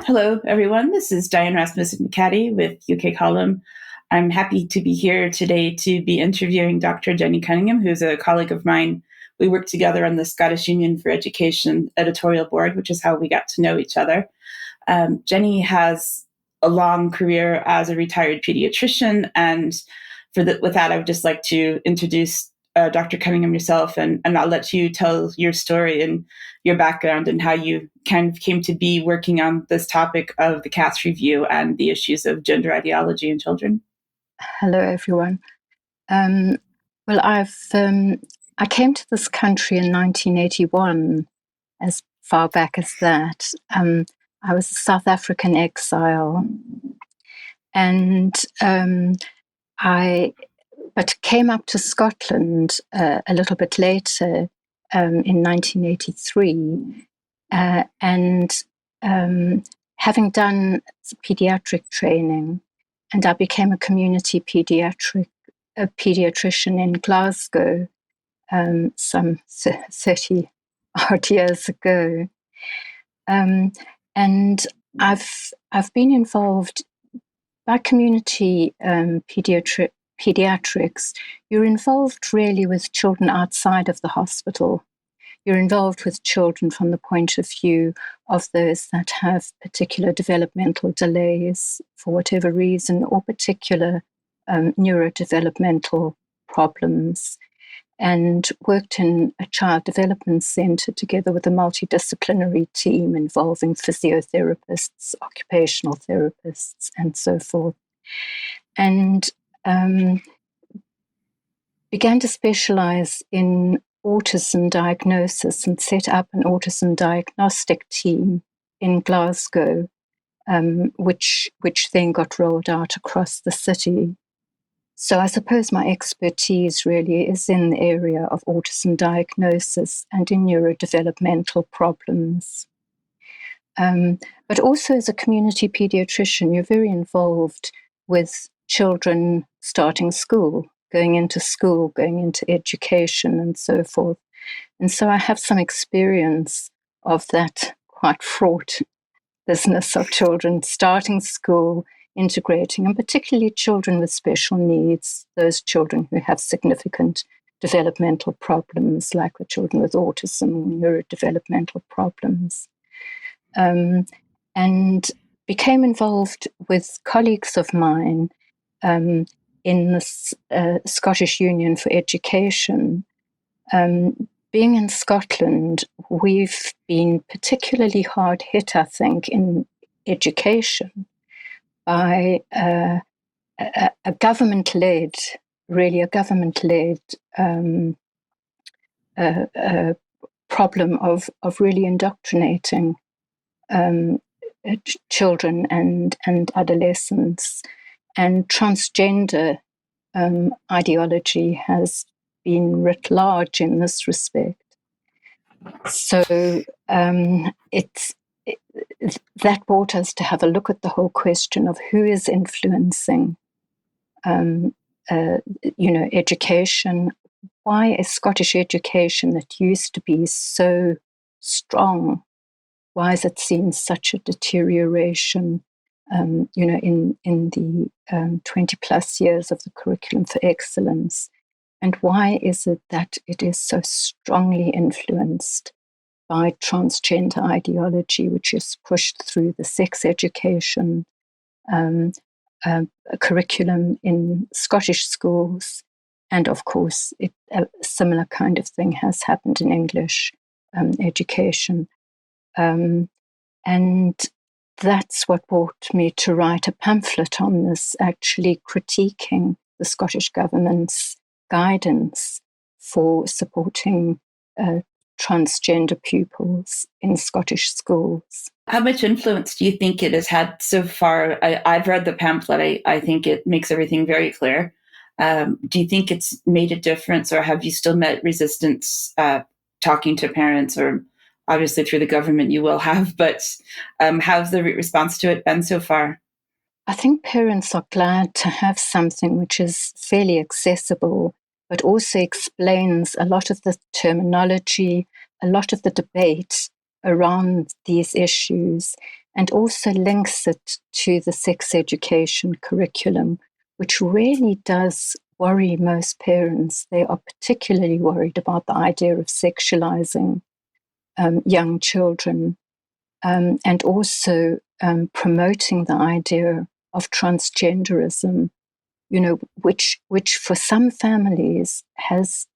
Hello, everyone. This is Diane Rasmussen-McCaddy with UK Column. I'm happy to be here today to be interviewing Dr. Jenny Cunningham, who's a colleague of mine. We work together on the Scottish Union for Education editorial board, which is how we got to know each other. Jenny has a long career as a retired pediatrician, and with that, I would just like to introduce Dr. Cunningham yourself, and I'll let you tell your story and your background and how you kind of came to be working on this topic of the CATS review and the issues of gender ideology in children. Hello, everyone. Well, I came to this country in 1981, as far back as that. I was a South African exile, and but came up to Scotland a little bit later in 1983, and having done pediatric training, and I became a community pediatrician in Glasgow some 30 odd years ago. And I've been involved by community pediatrics. You're involved really with children outside of the hospital. You're involved with children from the point of view of those that have particular developmental delays for whatever reason, or particular neurodevelopmental problems, and worked in a child development centre together with a multidisciplinary team involving physiotherapists, occupational therapists, and so forth. And began to specialise in autism diagnosis and set up an autism diagnostic team in Glasgow, which then got rolled out across the city. So I suppose my expertise really is in the area of autism diagnosis and in neurodevelopmental problems. But also as a community pediatrician, you're very involved with children starting school, going into education and so forth. And so I have some experience of that quite fraught business of children starting school, integrating, and particularly children with special needs, those children who have significant developmental problems, like the children with autism or neurodevelopmental problems. And became involved with colleagues of mine in the Scottish Union for Education. Being in Scotland, we've been particularly hard hit, I think, in education by a government-led problem of really indoctrinating children and adolescents. And transgender ideology has been writ large in this respect. So that brought us to have a look at the whole question of who is influencing, education. Why is Scottish education that used to be so strong? Why has it seen such a deterioration? In the 20 plus years of the curriculum for excellence, and why is it that it is so strongly influenced by transgender ideology, which is pushed through the sex education curriculum in Scottish schools, and of course a similar kind of thing has happened in English education, and that's what brought me to write a pamphlet on this, actually critiquing the Scottish government's guidance for supporting transgender pupils in Scottish schools. How much influence do you think it has had so far? I've read the pamphlet. I think it makes everything very clear. Do you think it's made a difference, or have you still met resistance talking to parents, or obviously through the government you will have, but how's the response to it been so far? I think parents are glad to have something which is fairly accessible, but also explains a lot of the terminology, a lot of the debate around these issues, and also links it to the sex education curriculum, which really does worry most parents. They are particularly worried about the idea of sexualizing young children, and also promoting the idea of transgenderism, which for some families has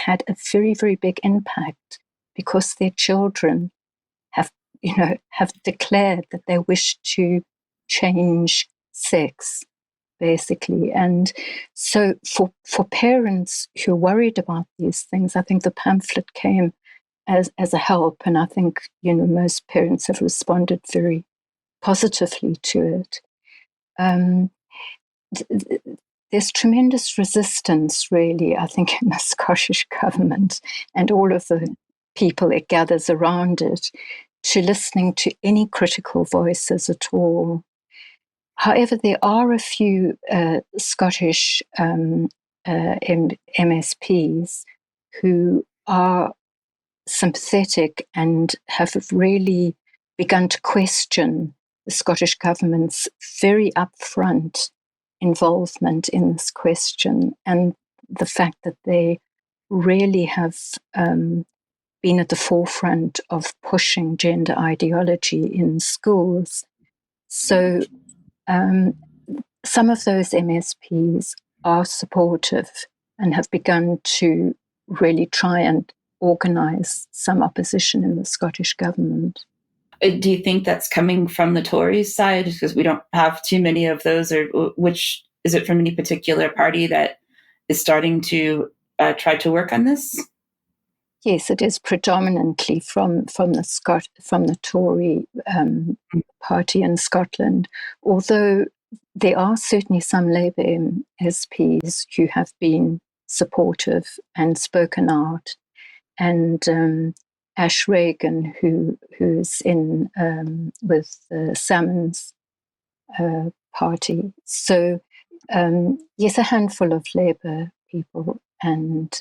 had a very, very big impact because their children have, have declared that they wish to change sex, basically. And so for parents who are worried about these things, I think the pamphlet came as a help. And I think, most parents have responded very positively to it. There's tremendous resistance, really, I think, in the Scottish government and all of the people it gathers around it to listening to any critical voices at all. However, there are a few Scottish MSPs who are sympathetic and have really begun to question the Scottish government's very upfront involvement in this question, and the fact that they really have been at the forefront of pushing gender ideology in schools. So some of those MSPs are supportive and have begun to really try and organise some opposition in the Scottish government. Do you think that's coming from the Tories side? Because we don't have too many of those, or which is it from any particular party that is starting to try to work on this? Yes, it is predominantly from the Tory party in Scotland, although there are certainly some Labour MSPs who have been supportive and spoken out, and Ash Reagan, who's in with the Salmons party. So yes, a handful of Labour people and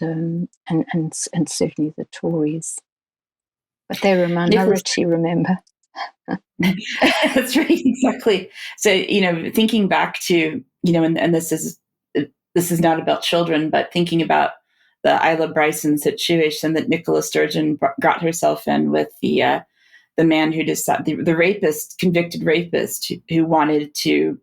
certainly the Tories, but they're a Nicholas, minority. Remember. that's right, exactly. So thinking back to and this is not about children, but thinking about the Isla Bryson situation that Nicola Sturgeon got herself in with the man who decided the rapist, convicted rapist who wanted to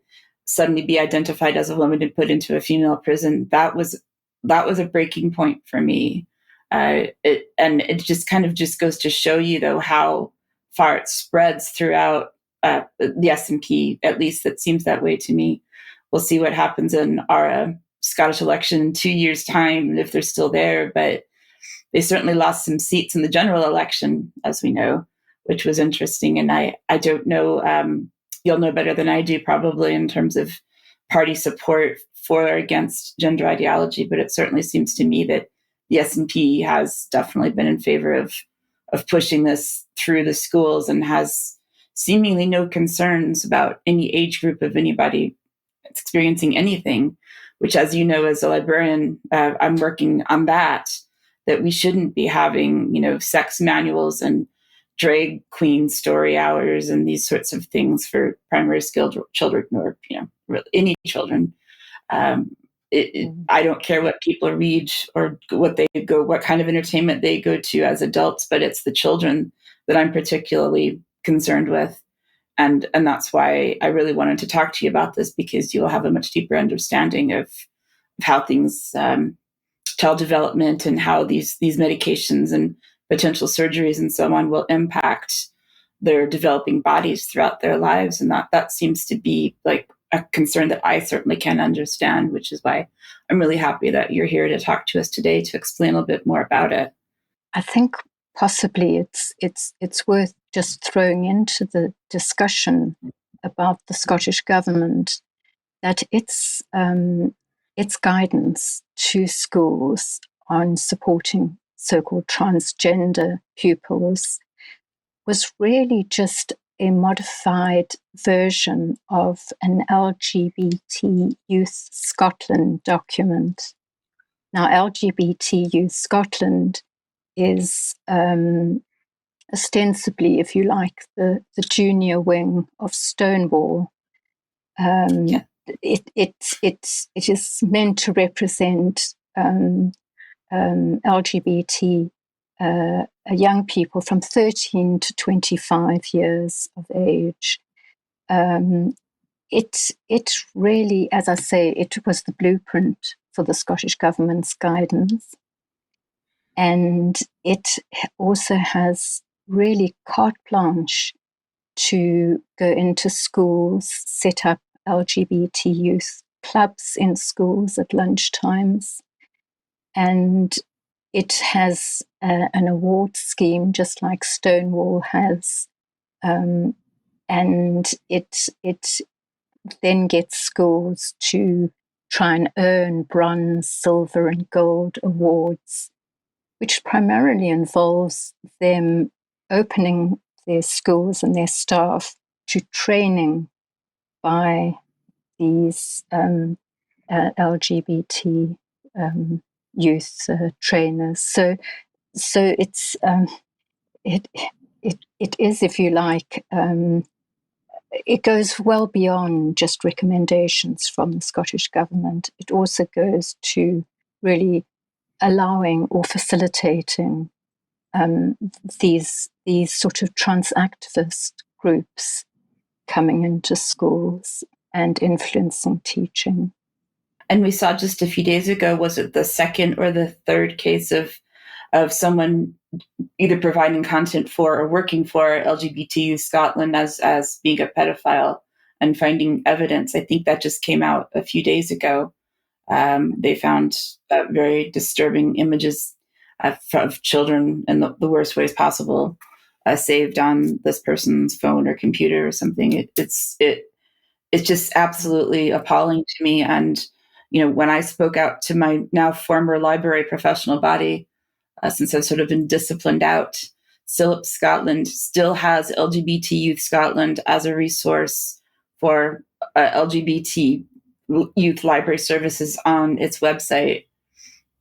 suddenly be identified as a woman and put into a female prison. That was a breaking point for me. It just kind of just goes to show you though how far it spreads throughout the SNP. At least it seems that way to me. We'll see what happens in our Scottish election in 2 years' time if they're still there. But they certainly lost some seats in the general election, as we know, which was interesting. And I don't know, you'll know better than I do probably in terms of party support for or against gender ideology, but it certainly seems to me that the SNP has definitely been in favor of pushing this through the schools and has seemingly no concerns about any age group of anybody experiencing anything, which, as you know, as a librarian, I'm working on that we shouldn't be having, sex manuals and drag queen story hours and these sorts of things for primary skilled children or, any children. I don't care what people read or what kind of entertainment they go to as adults, but it's the children that I'm particularly concerned with. And that's why I really wanted to talk to you about this, because you'll have a much deeper understanding of how things, child development and how these medications and potential surgeries and so on will impact their developing bodies throughout their lives. And that seems to be like a concern that I certainly can understand, which is why I'm really happy that you're here to talk to us today to explain a little bit more about it. I think possibly it's worth just throwing into the discussion about the Scottish government that its guidance to schools on supporting so-called transgender pupils was really just a modified version of an LGBT Youth Scotland document. Now, LGBT Youth Scotland is ostensibly, if you like, the junior wing of Stonewall. Um, Yeah. it is meant to represent LGBT young people from 13 to 25 years of age. Um, it really, as I say, it was the blueprint for the Scottish Government's guidance. And it also has really carte blanche to go into schools, set up LGBT youth clubs in schools at lunchtimes. And it has an award scheme, just like Stonewall has. And it then gets schools to try and earn bronze, silver, and gold awards, which primarily involves them opening their schools and their staff to training by these LGBT youth trainers. So it it is, if you like, it goes well beyond just recommendations from the Scottish Government. It also goes to really allowing or facilitating these sort of trans activist groups coming into schools and influencing teaching. And we saw just a few days ago, was it the second or the third case of someone either providing content for or working for LGBT Scotland as being a pedophile and finding evidence? I think that just came out a few days ago. They found very disturbing images of children in the worst ways possible, saved on this person's phone or computer or something. It's just absolutely appalling to me. And when I spoke out to my now former library professional body, since I've sort of been disciplined out, SILP Scotland still has LGBT Youth Scotland as a resource for LGBT youth library services on its website.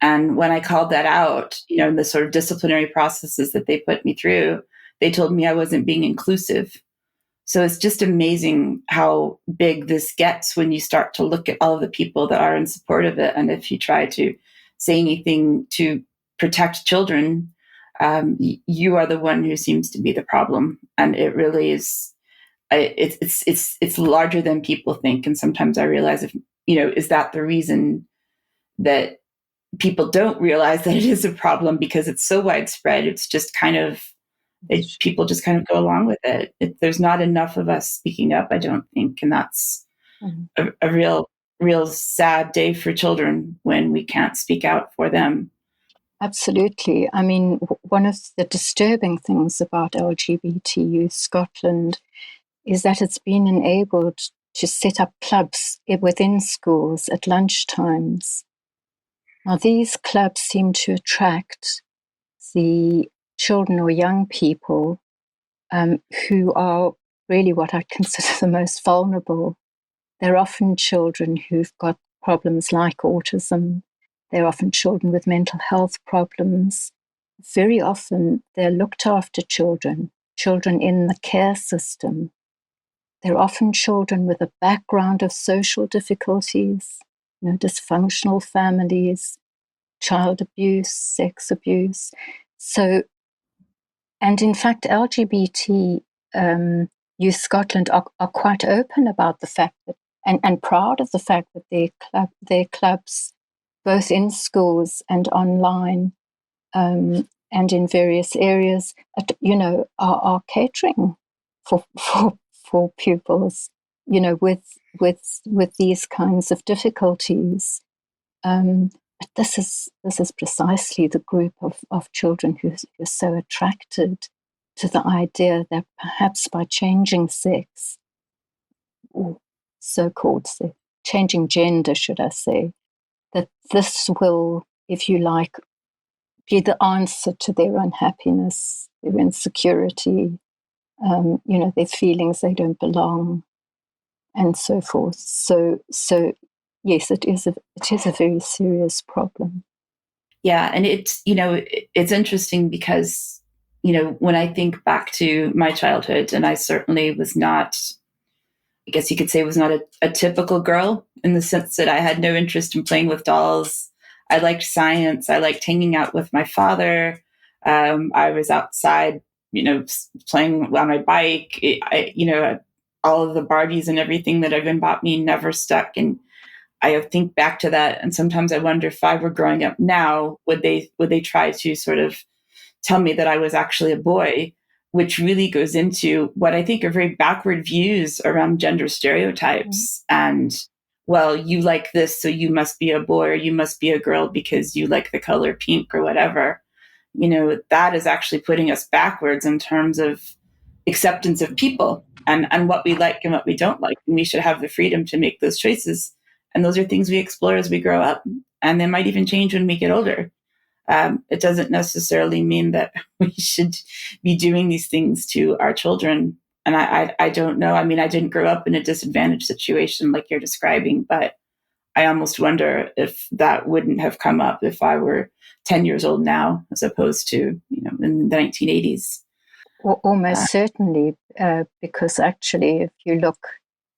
And when I called that out, in the sort of disciplinary processes that they put me through, they told me I wasn't being inclusive. So it's just amazing how big this gets when you start to look at all of the people that are in support of it. And if you try to say anything to protect children, you are the one who seems to be the problem. And it really is. It's larger than people think. And sometimes I realize, is that the reason that people don't realize that it is a problem, because it's so widespread? It's just kind of people just kind of go along with it. There's not enough of us speaking up, I don't think, and that's a real sad day for children when we can't speak out for them. Absolutely. I mean, one of the disturbing things about LGBT Youth Scotland is that it's been enabled to set up clubs within schools at lunchtimes. Now, these clubs seem to attract the children or young people who are really what I consider the most vulnerable. They're often children who've got problems like autism. They're often children with mental health problems. Very often, they're looked after children in the care system. They're often children with a background of social difficulties, dysfunctional families, child abuse, sex abuse. So, and in fact, LGBT Youth Scotland are quite open about the fact that, and proud of the fact that their clubs, both in schools and online, and in various areas, are catering for pupils, with these kinds of difficulties. But this is precisely the group of children who are so attracted to the idea that perhaps by changing sex, or so-called sex, changing gender, should I say, that this will, if you like, be the answer to their unhappiness, their insecurity, their feelings they don't belong, and so forth. So yes, it is a very serious problem. Yeah, and it's interesting because when I think back to my childhood, and I certainly was not, I guess you could say, was not a typical girl in the sense that I had no interest in playing with dolls. I liked science. I liked hanging out with my father. I was outside, playing on my bike. All of the Barbies and everything that have been bought me never stuck. And I think back to that, and sometimes I wonder if I were growing up now, would they try to sort of tell me that I was actually a boy, which really goes into what I think are very backward views around gender stereotypes. And, well, you like this, so you must be a boy, or you must be a girl because you like the color pink or whatever. That is actually putting us backwards in terms of acceptance of people and what we like and what we don't like. And we should have the freedom to make those choices. And those are things we explore as we grow up. And they might even change when we get older. It doesn't necessarily mean that we should be doing these things to our children. And I don't know. I mean, I didn't grow up in a disadvantaged situation like you're describing, but I almost wonder if that wouldn't have come up if I were 10 years old now, as opposed to, in the 1980s. Almost certainly, because actually, if you look,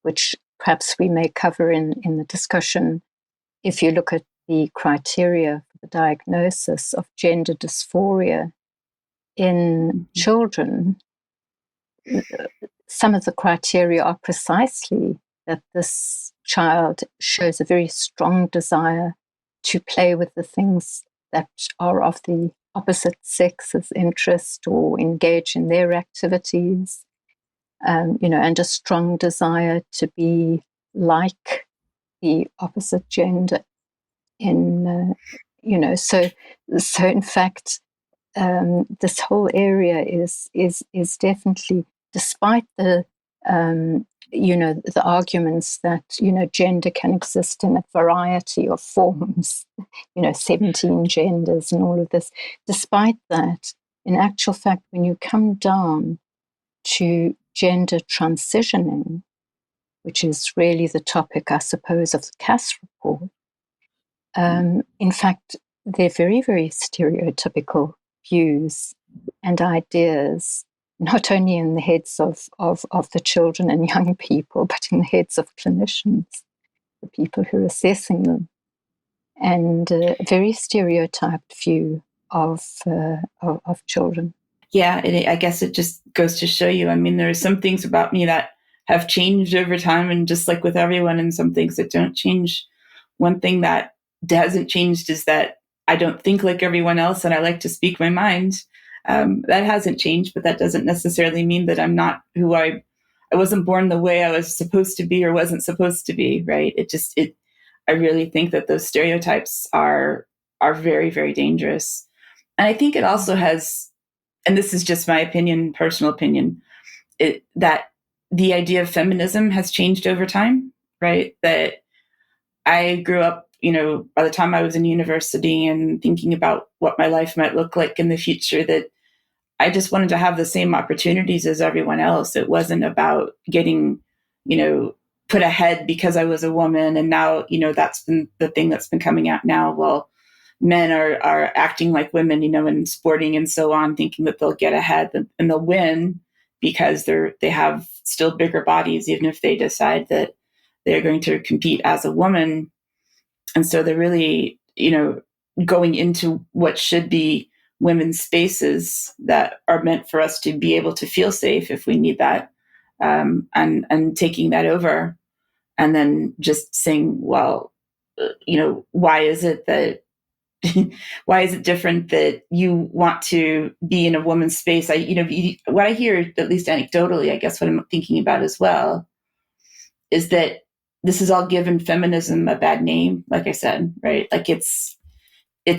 which perhaps we may cover in the discussion, if you look at the criteria for the diagnosis of gender dysphoria in children, some of the criteria are precisely that this child shows a very strong desire to play with the things that are of the opposite sex's interest or engage in their activities, and a strong desire to be like the opposite gender. So in fact, this whole area is definitely, despite the the arguments that gender can exist in a variety of forms, 17 genders and all of this. Despite that, in actual fact, when you come down to gender transitioning, which is really the topic, I suppose, of the Cass report, in fact, they're very, very stereotypical views and ideas, not only in the heads of the children and young people, but in the heads of clinicians, the people who are assessing them, and a very stereotyped view of children. Yeah, I guess it just goes to show you. I mean, there are some things about me that have changed over time, and just like with everyone, and some things that don't change. One thing that hasn't changed is that I don't think like everyone else, and I like to speak my mind. That hasn't changed, but that doesn't necessarily mean that I'm not who I wasn't born the way I was supposed to be or wasn't supposed to be, right? I really think that those stereotypes are very, very dangerous. And I think it also has, and this is just my opinion, personal opinion, that the idea of feminism has changed over time, right? That I grew up, by the time I was in university and thinking about what my life might look like in the future, that I just wanted to have the same opportunities as everyone else. It wasn't about getting, put ahead because I was a woman. And now, that's been the thing that's been coming out now. Well, men are acting like women, and sporting and so on, thinking that they'll get ahead and they'll win because they have still bigger bodies, even if they decide that they're going to compete as a woman. And so they're really, going into what should be women's spaces that are meant for us to be able to feel safe if we need that, and taking that over, and then just saying, well, why is it that why is it different that you want to be in a woman's space? What I hear, at least anecdotally, I guess what I'm thinking about as well, is that this has all given feminism a bad name, like I said, right? Like it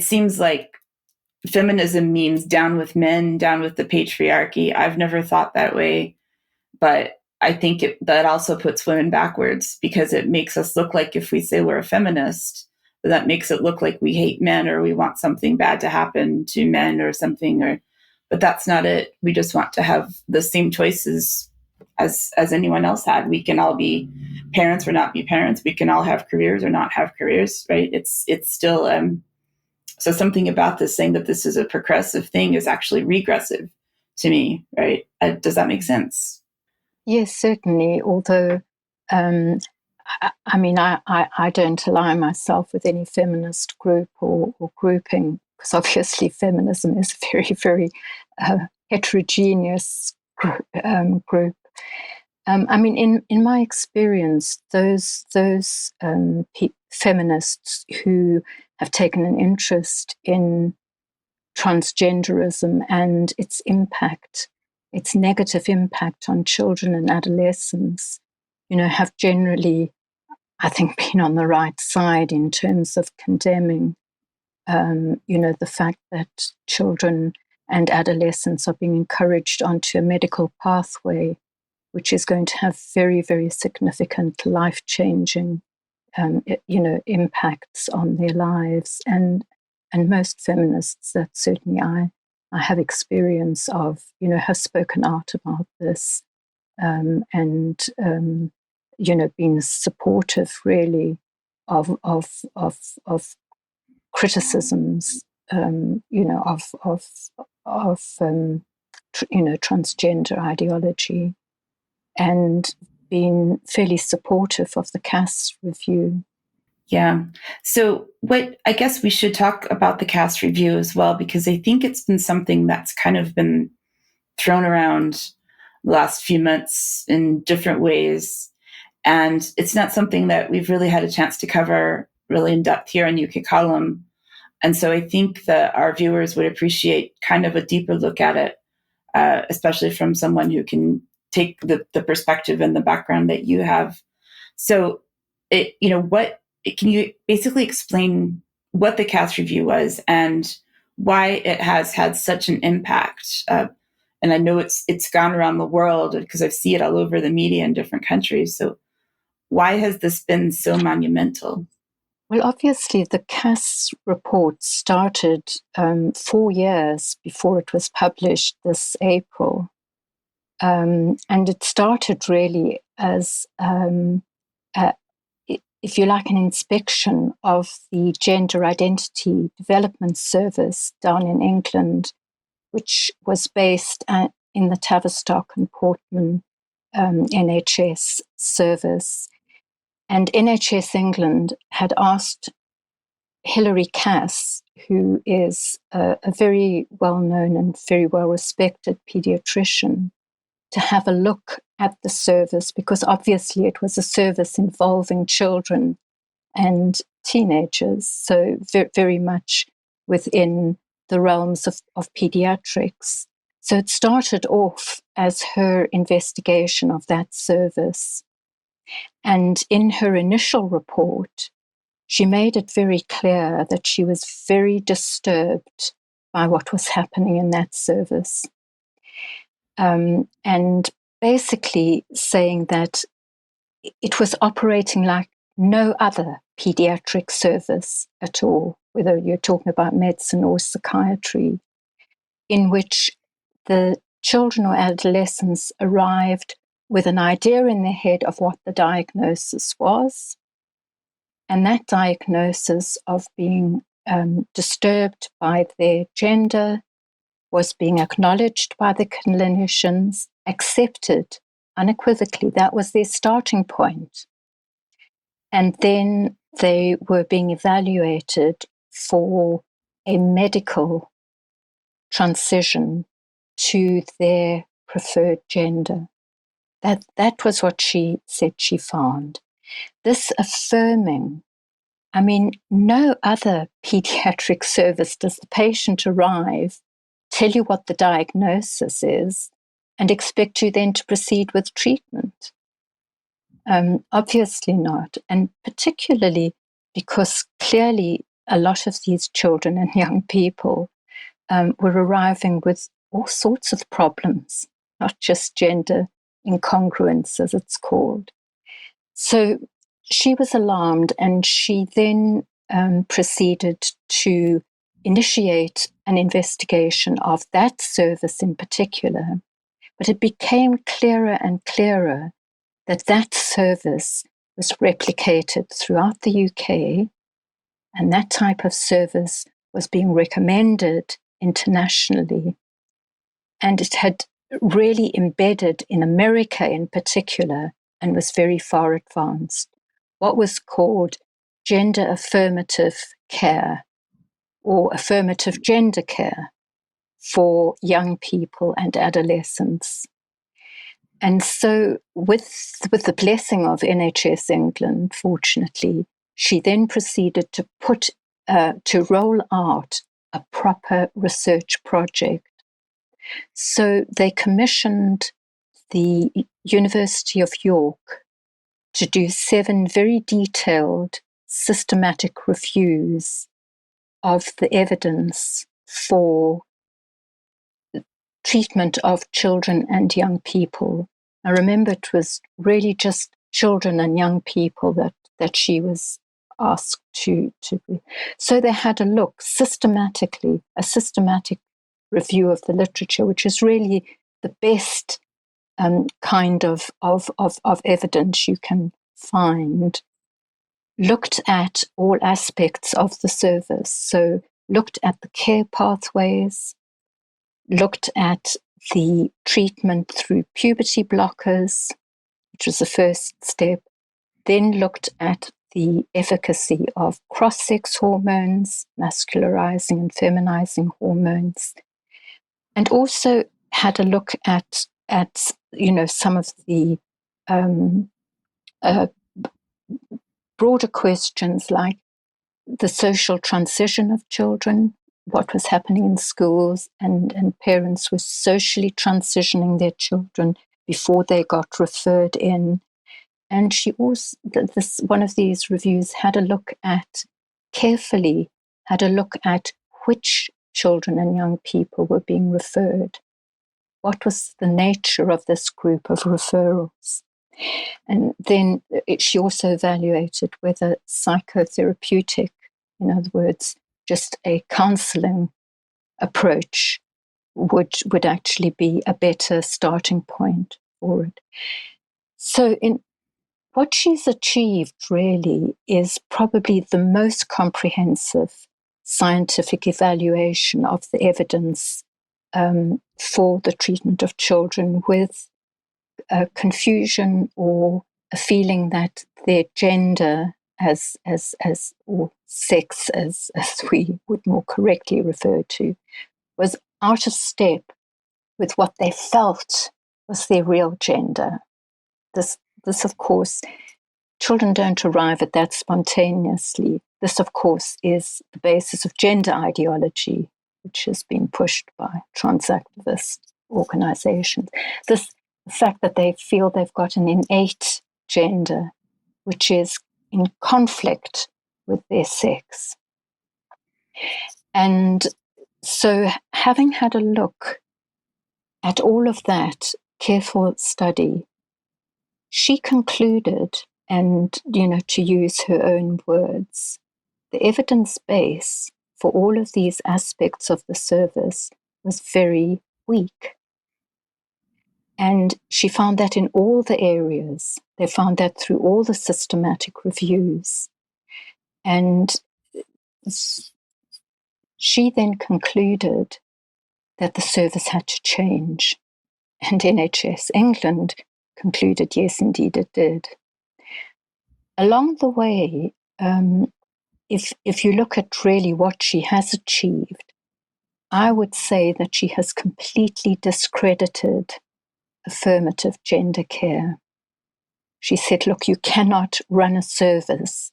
seems like feminism means down with men, down with the patriarchy. I've never thought that way, but I think that also puts women backwards, because it makes us look like, if we say we're a feminist, that makes it look like we hate men or we want something bad to happen to men or something, but that's not it. We just want to have the same choices as anyone else had. We can all be parents or not be parents. We can all have careers or not have careers, right? It's still so something about this saying that this is a progressive thing is actually regressive, to me, right? Does that make sense? Yes, certainly. Although, I mean, I don't align myself with any feminist group or grouping, because obviously feminism is a very, very heterogeneous group. I mean, in my experience, those feminists who have taken an interest in transgenderism and its impact, its negative impact on children and adolescents, have generally, I think, been on the right side in terms of condemning, the fact that children and adolescents are being encouraged onto a medical pathway, which is going to have very, very significant life-changing, impacts on their lives. And most feminists that certainly I have experience of, have spoken out about this, and been supportive really of criticisms, of transgender ideology, and been fairly supportive of the Cass review. Yeah. So, what I guess we should talk about the cast review as well, because I think it's been something that's kind of been thrown around the last few months in different ways. And it's not something that we've really had a chance to cover really in depth here on UK Column. And so I think that our viewers would appreciate kind of a deeper look at it, especially from someone who can take the perspective and the background that you have. So, what can you basically explain what the cast review was and why it has had such an impact? And I know it's gone around the world because I see it all over the media in different countries. So, why has this been so monumental? Well, obviously, the Cass report started 4 years before it was published this April. And it started really as, if you like, an inspection of the Gender Identity Development Service down in England, which was based in the Tavistock and Portman NHS service. And NHS England had asked Hilary Cass, who is a very well-known and very well-respected paediatrician, to have a look at the service, because obviously it was a service involving children and teenagers, so very much within the realms of pediatrics. So it started off as her investigation of that service. And in her initial report, she made it very clear that she was very disturbed by what was happening in that service. And basically saying that it was operating like no other pediatric service at all, whether you're talking about medicine or psychiatry, in which the children or adolescents arrived with an idea in their head of what the diagnosis was. And that diagnosis of being disturbed by their gender was being acknowledged by the clinicians, accepted unequivocally. That was their starting point. And then they were being evaluated for a medical transition to their preferred gender. That was what she said she found. This affirming, I mean, no other pediatric service does the patient arrive, tell you what the diagnosis is, and expect you then to proceed with treatment. Obviously not. And particularly because clearly a lot of these children and young people were arriving with all sorts of problems, not just gender incongruence, as it's called. So she was alarmed, and she then proceeded to initiate an investigation of that service in particular. But it became clearer and clearer that that service was replicated throughout the UK, and that type of service was being recommended internationally. and it had really embedded in America in particular, and was very far advanced, what was called gender affirmative care or affirmative gender care for young people and adolescents. And so with the blessing of NHS England, fortunately, she then proceeded to roll out a proper research project. So they commissioned the University of York to do 7 very detailed, systematic reviews of the evidence for treatment of children and young people. I remember it was really just children and young people that she was asked to. So they had a systematic review of the literature, which is really the best kind of evidence you can find. Looked at all aspects of the service. So looked at the care pathways, looked at the treatment through puberty blockers, which was the first step, then looked at the efficacy of cross-sex hormones, mascularizing and feminizing hormones, and also had a look at some of the broader questions like the social transition of children, what was happening in schools, and parents were socially transitioning their children before they got referred in. And she also, one of these reviews carefully had a look at which children and young people were being referred. What was the nature of this group of referrals? And then she also evaluated whether psychotherapeutic, in other words, just a counseling approach would actually be a better starting point for it. So what she's achieved really is probably the most comprehensive scientific evaluation of the evidence for the treatment of children with confusion or a feeling that their gender or sex as we would more correctly refer to, was out of step with what they felt was their real gender. This of course, children don't arrive at that spontaneously. This, of course, is the basis of gender ideology, which has been pushed by trans activist organizations. The fact that they feel they've got an innate gender, which is in conflict with their sex. And so, having had a look at all of that careful study, she concluded, and, to use her own words, the evidence base for all of these aspects of the service was very weak. And she found that in all the areas. They found that through all the systematic reviews. And she then concluded that the service had to change. And NHS England concluded, yes, indeed it did. Along the way, if you look at really what she has achieved, I would say that she has completely discredited affirmative gender care. She said, look, you cannot run a service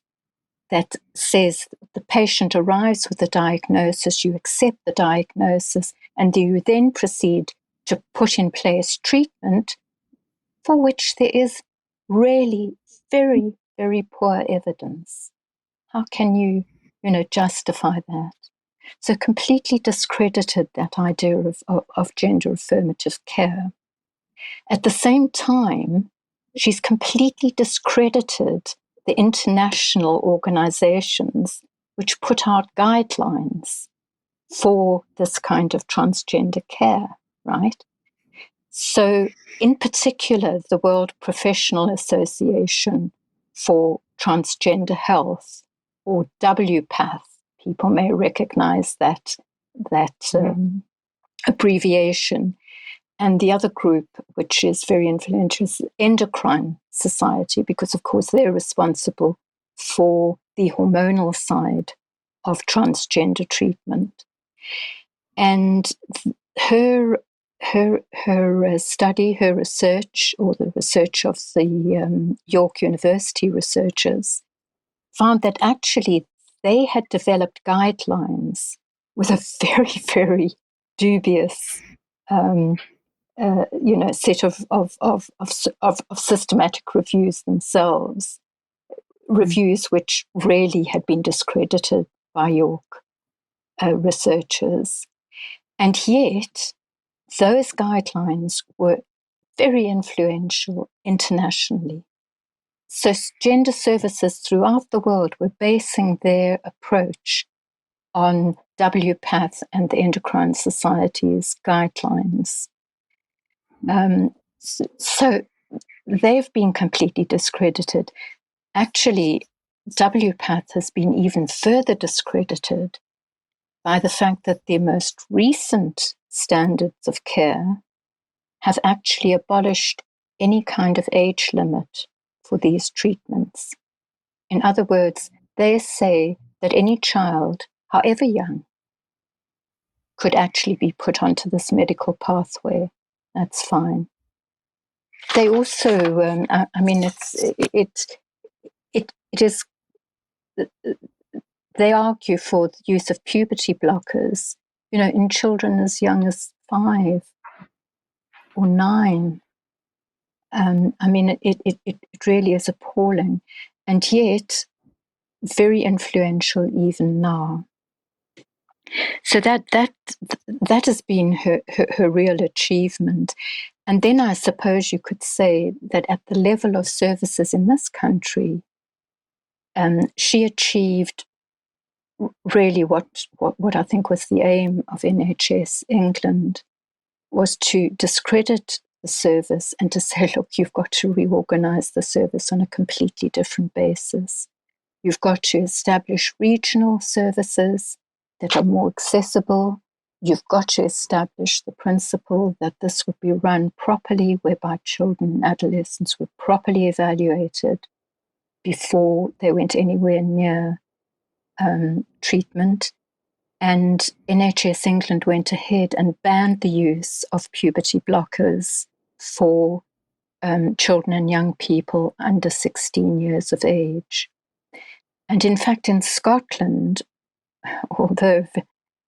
that says the patient arrives with a diagnosis, you accept the diagnosis, and you then proceed to put in place treatment for which there is really very, very poor evidence. How can you, justify that? So completely discredited that idea of gender affirmative care. At the same time, she's completely discredited the international organizations which put out guidelines for this kind of transgender care, right? So, in particular, the World Professional Association for Transgender Health, or WPATH, people may recognize that abbreviation. And the other group, which is very influential, is the Endocrine Society, because, of course, they're responsible for the hormonal side of transgender treatment. And her study, her research, or the research of the York University researchers, found that actually they had developed guidelines with a very, very dubious set of systematic reviews themselves, reviews which really had been discredited by York researchers. And yet, those guidelines were very influential internationally. So gender services throughout the world were basing their approach on WPATH and the Endocrine Society's guidelines. So they've been completely discredited. Actually, WPATH has been even further discredited by the fact that the most recent standards of care have actually abolished any kind of age limit for these treatments. In other words, they say that any child, however young, could actually be put onto this medical pathway. That's fine. They also, it is. They argue for the use of puberty blockers, in children as young as 5 or 9. It really is appalling, and yet very influential even now. So that has been her real achievement. And then I suppose you could say that at the level of services in this country, she achieved really what I think was the aim of NHS England, was to discredit the service and to say, look, you've got to reorganize the service on a completely different basis. You've got to establish regional services that are more accessible. You've got to establish the principle that this would be run properly, whereby children and adolescents were properly evaluated before they went anywhere near treatment. And NHS England went ahead and banned the use of puberty blockers for children and young people under 16 years of age. And in fact, in Scotland, although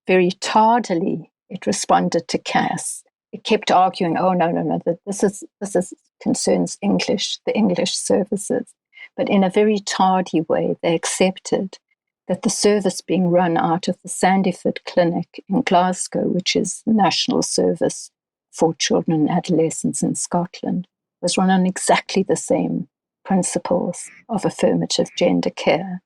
very tardily it responded to CAS, it kept arguing, oh, no, that this concerns the English services. But in a very tardy way, they accepted that the service being run out of the Sandyford Clinic in Glasgow, which is the national service for children and adolescents in Scotland, was run on exactly the same principles of affirmative gender care.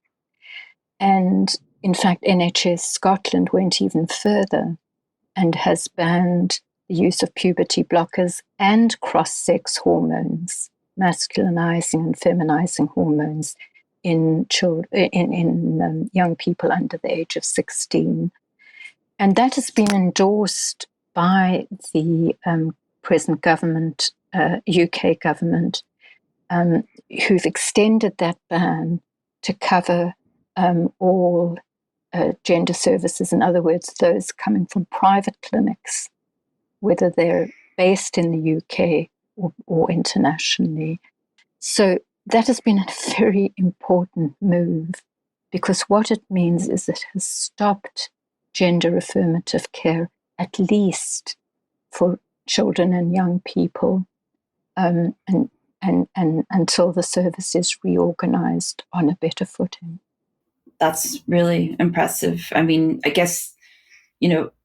And in fact, NHS Scotland went even further and has banned the use of puberty blockers and cross-sex hormones, masculinizing and feminizing hormones, in young people under the age of 16. And that has been endorsed by the present government, UK government, who've extended that ban to cover all gender services. In other words, those coming from private clinics, whether they're based in the UK or internationally. So that has been a very important move, because what it means is it has stopped gender affirmative care, at least for children and young people, and until the service is reorganized on a better footing. That's really impressive. I mean, I guess, when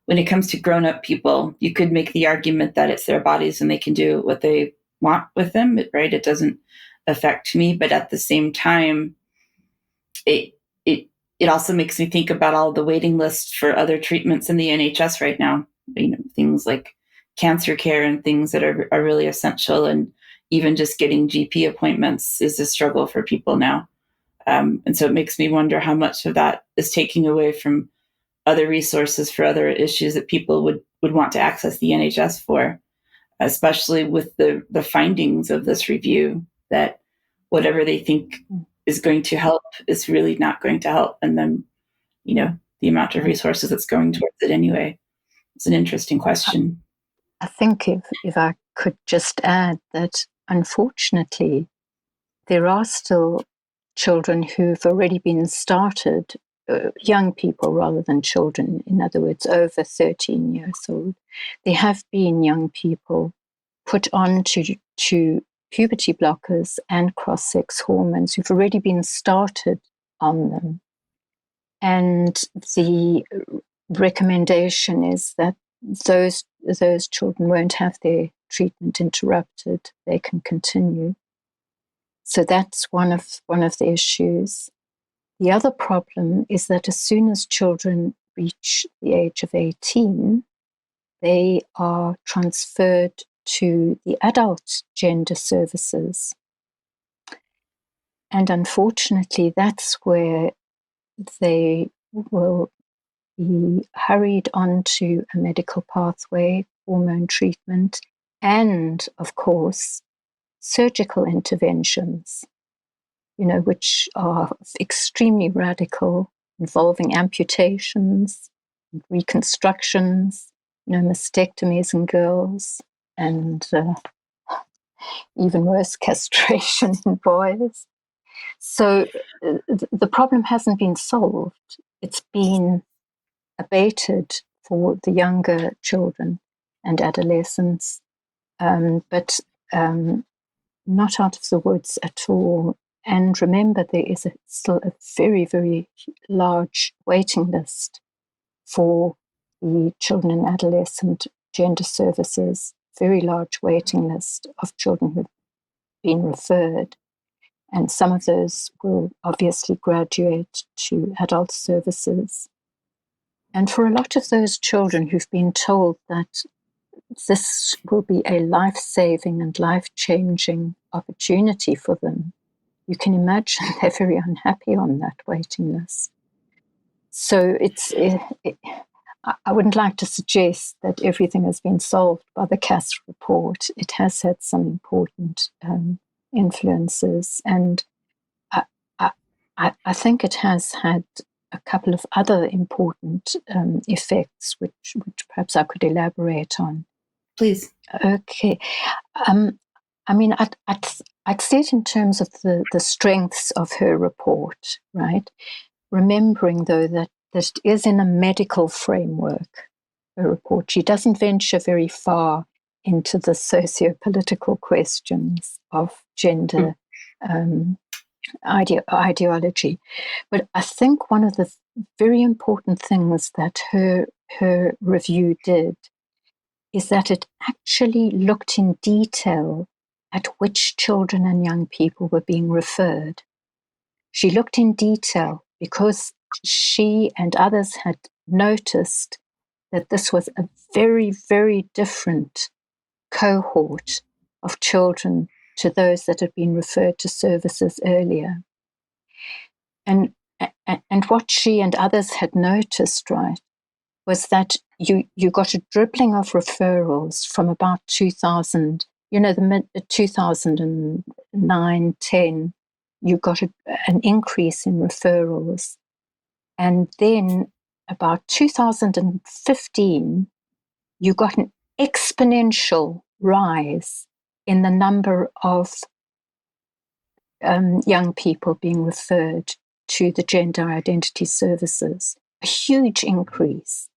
it comes to grown-up people, you could make the argument that it's their bodies and they can do what they want with them, right? It doesn't affect me. But at the same time, it also makes me think about all the waiting lists for other treatments in the NHS right now. Things like cancer care and things that are really essential. And even just getting GP appointments is a struggle for people now. And so it makes me wonder how much of that is taking away from other resources for other issues that people would want to access the NHS for, especially with the findings of this review, that whatever they think is going to help is really not going to help. And then, the amount of resources that's going towards it anyway. It's an interesting question. I think if I could just add that, unfortunately, there are still children who've already been started, young people rather than children, in other words, over 13 years old. There have been young people put on to puberty blockers and cross-sex hormones who've already been started on them. And the recommendation is that those children won't have their treatment interrupted. They can continue. So that's one of the issues. The other problem is that as soon as children reach the age of 18, they are transferred to the adult gender services. And unfortunately, that's where they will be hurried onto a medical pathway, hormone treatment, and, of course, surgical interventions, which are extremely radical, involving amputations, reconstructions, mastectomies in girls, and even worse, castration in boys. So the problem hasn't been solved. It's been abated for the younger children and adolescents, but not out of the woods at all. And remember, there is still a very, very large waiting list for the children and adolescent gender services, very large waiting list of children who've been referred. And some of those will obviously graduate to adult services. And for a lot of those children who've been told that this will be a life-saving and life-changing opportunity for them, you can imagine they're very unhappy on that waiting list. So I wouldn't like to suggest that everything has been solved by the CAS report. It has had some important influences, and I think it has had a couple of other important effects, which perhaps I could elaborate on. Please. Okay. I mean, I'd say it in terms of the strengths of her report, right? Remembering, though, that this is in a medical framework, her report. She doesn't venture very far into the socio-political questions of gender ideology. But I think one of the very important things that her review did is that it actually looked in detail at which children and young people were being referred. She looked in detail because she and others had noticed that this was a very, very different cohort of children to those that had been referred to services earlier. And what she and others had noticed, right, was that you got a dribbling of referrals from about 2000, the mid 2009, 10, you got an increase in referrals. And then about 2015, you got an exponential rise in the number of young people being referred to the gender identity services. A huge increase,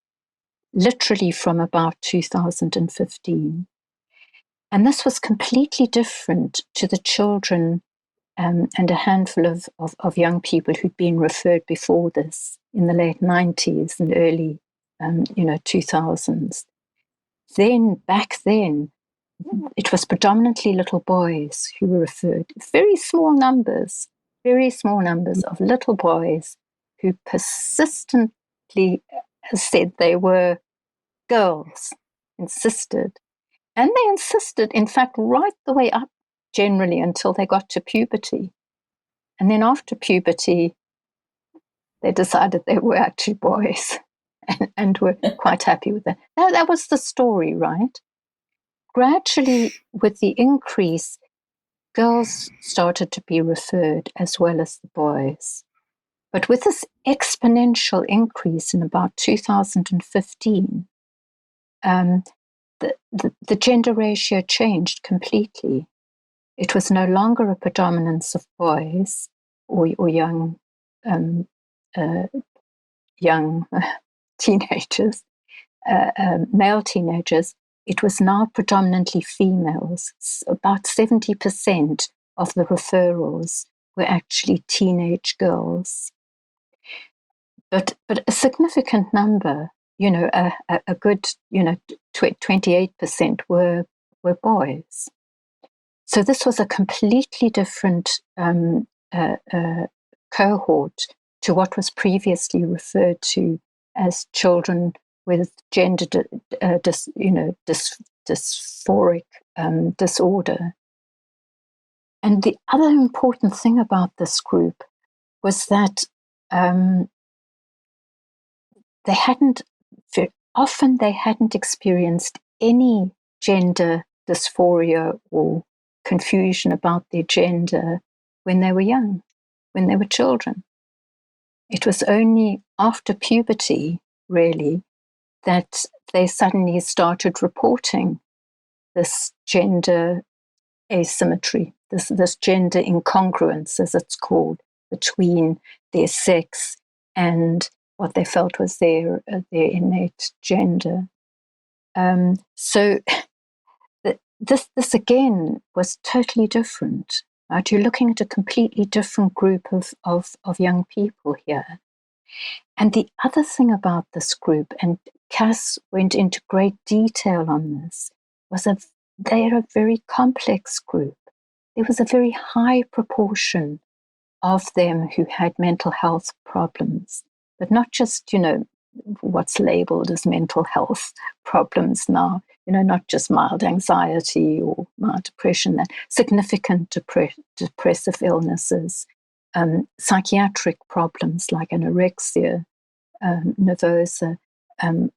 literally from about 2015. And this was completely different to the children and a handful of young people who'd been referred before this in the late 90s and early 2000s. Back then, it was predominantly little boys who were referred. Very small numbers of little boys who persistently said they were girls, insisted. And they insisted, in fact, right the way up, generally, until they got to puberty. And then after puberty, they decided they were actually boys. and were quite happy with that. That was the story, right? Gradually, with the increase, girls started to be referred as well as the boys. But with this exponential increase in about 2015, the gender ratio changed completely. It was no longer a predominance of boys or young young teenagers, male teenagers. It was now predominantly females. About 70% of the referrals were actually teenage girls. But a significant number, a good, 28% were boys. So this was a completely different cohort to what was previously referred to as children with gender dysphoric disorder. And the other important thing about this group was that they hadn't experienced any gender dysphoria or confusion about their gender when they were young, when they were children. It was only after puberty, really, that they suddenly started reporting this gender asymmetry, this gender incongruence, as it's called, between their sex and what they felt was their innate gender. So this again was totally different. Right? You're looking at a completely different group of young people here. And the other thing about this group, and Cass went into great detail on this, was that they're a very complex group. There was a very high proportion of them who had mental health problems, but not just, what's labeled as mental health problems now, not just mild anxiety or mild depression, that significant depressive illnesses, psychiatric problems like anorexia, nervosa,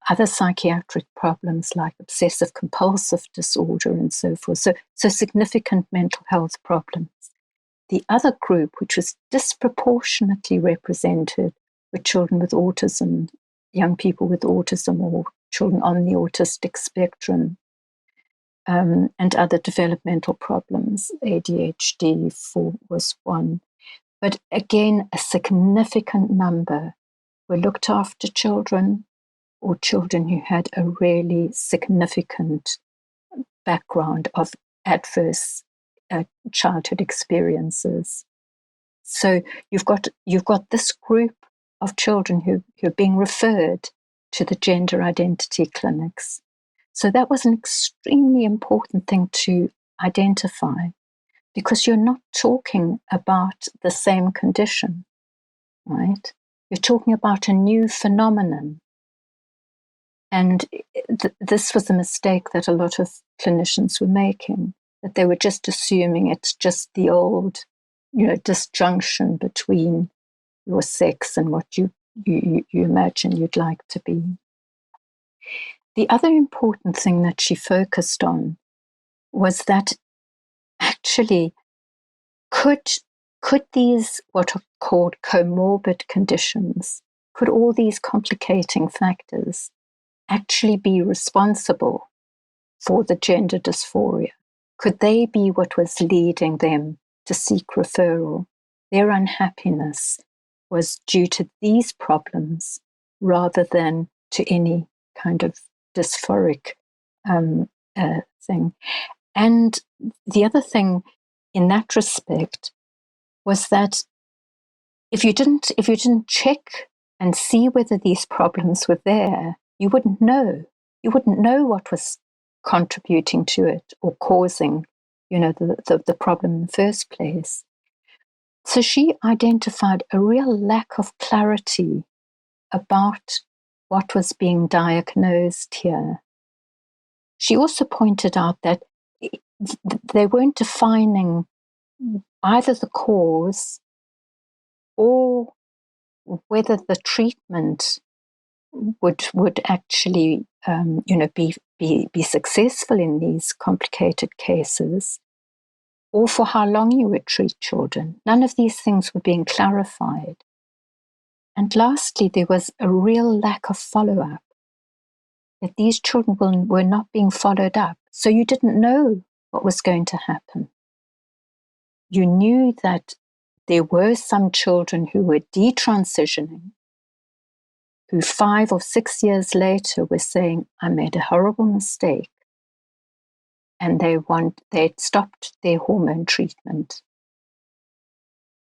other psychiatric problems like obsessive compulsive disorder and so forth. So significant mental health problems. The other group, which was disproportionately represented, were children with autism, young people with autism or children on the autistic spectrum, and other developmental problems. ADHD was one. But again, a significant number were looked after children or children who had a really significant background of adverse childhood experiences. So you've got this group of children who are being referred to the gender identity clinics. So that was an extremely important thing to identify, because you're not talking about the same condition, right? You're talking about a new phenomenon. And this was a mistake that a lot of clinicians were making, that they were just assuming it's just the old, disjunction between your sex and what you imagine you'd like to be. The other important thing that she focused on was that actually could these, what are called comorbid conditions, could all these complicating factors actually be responsible for the gender dysphoria? Could they be what was leading them to seek referral? Their unhappiness was due to these problems rather than to any kind of dysphoric thing. And the other thing in that respect was that if you didn't check and see whether these problems were there, you wouldn't know. You wouldn't know what was contributing to it or causing, the problem in the first place. So she identified a real lack of clarity about what was being diagnosed here. She also pointed out that they weren't defining either the cause or whether the treatment would actually, be successful in these complicated cases, or for how long you would treat children. None of these things were being clarified. And lastly, there was a real lack of follow-up, that these children were not being followed up. So you didn't know what was going to happen. You knew that there were some children who were detransitioning, who 5 or 6 years later were saying, I made a horrible mistake. And they'd stopped their hormone treatment.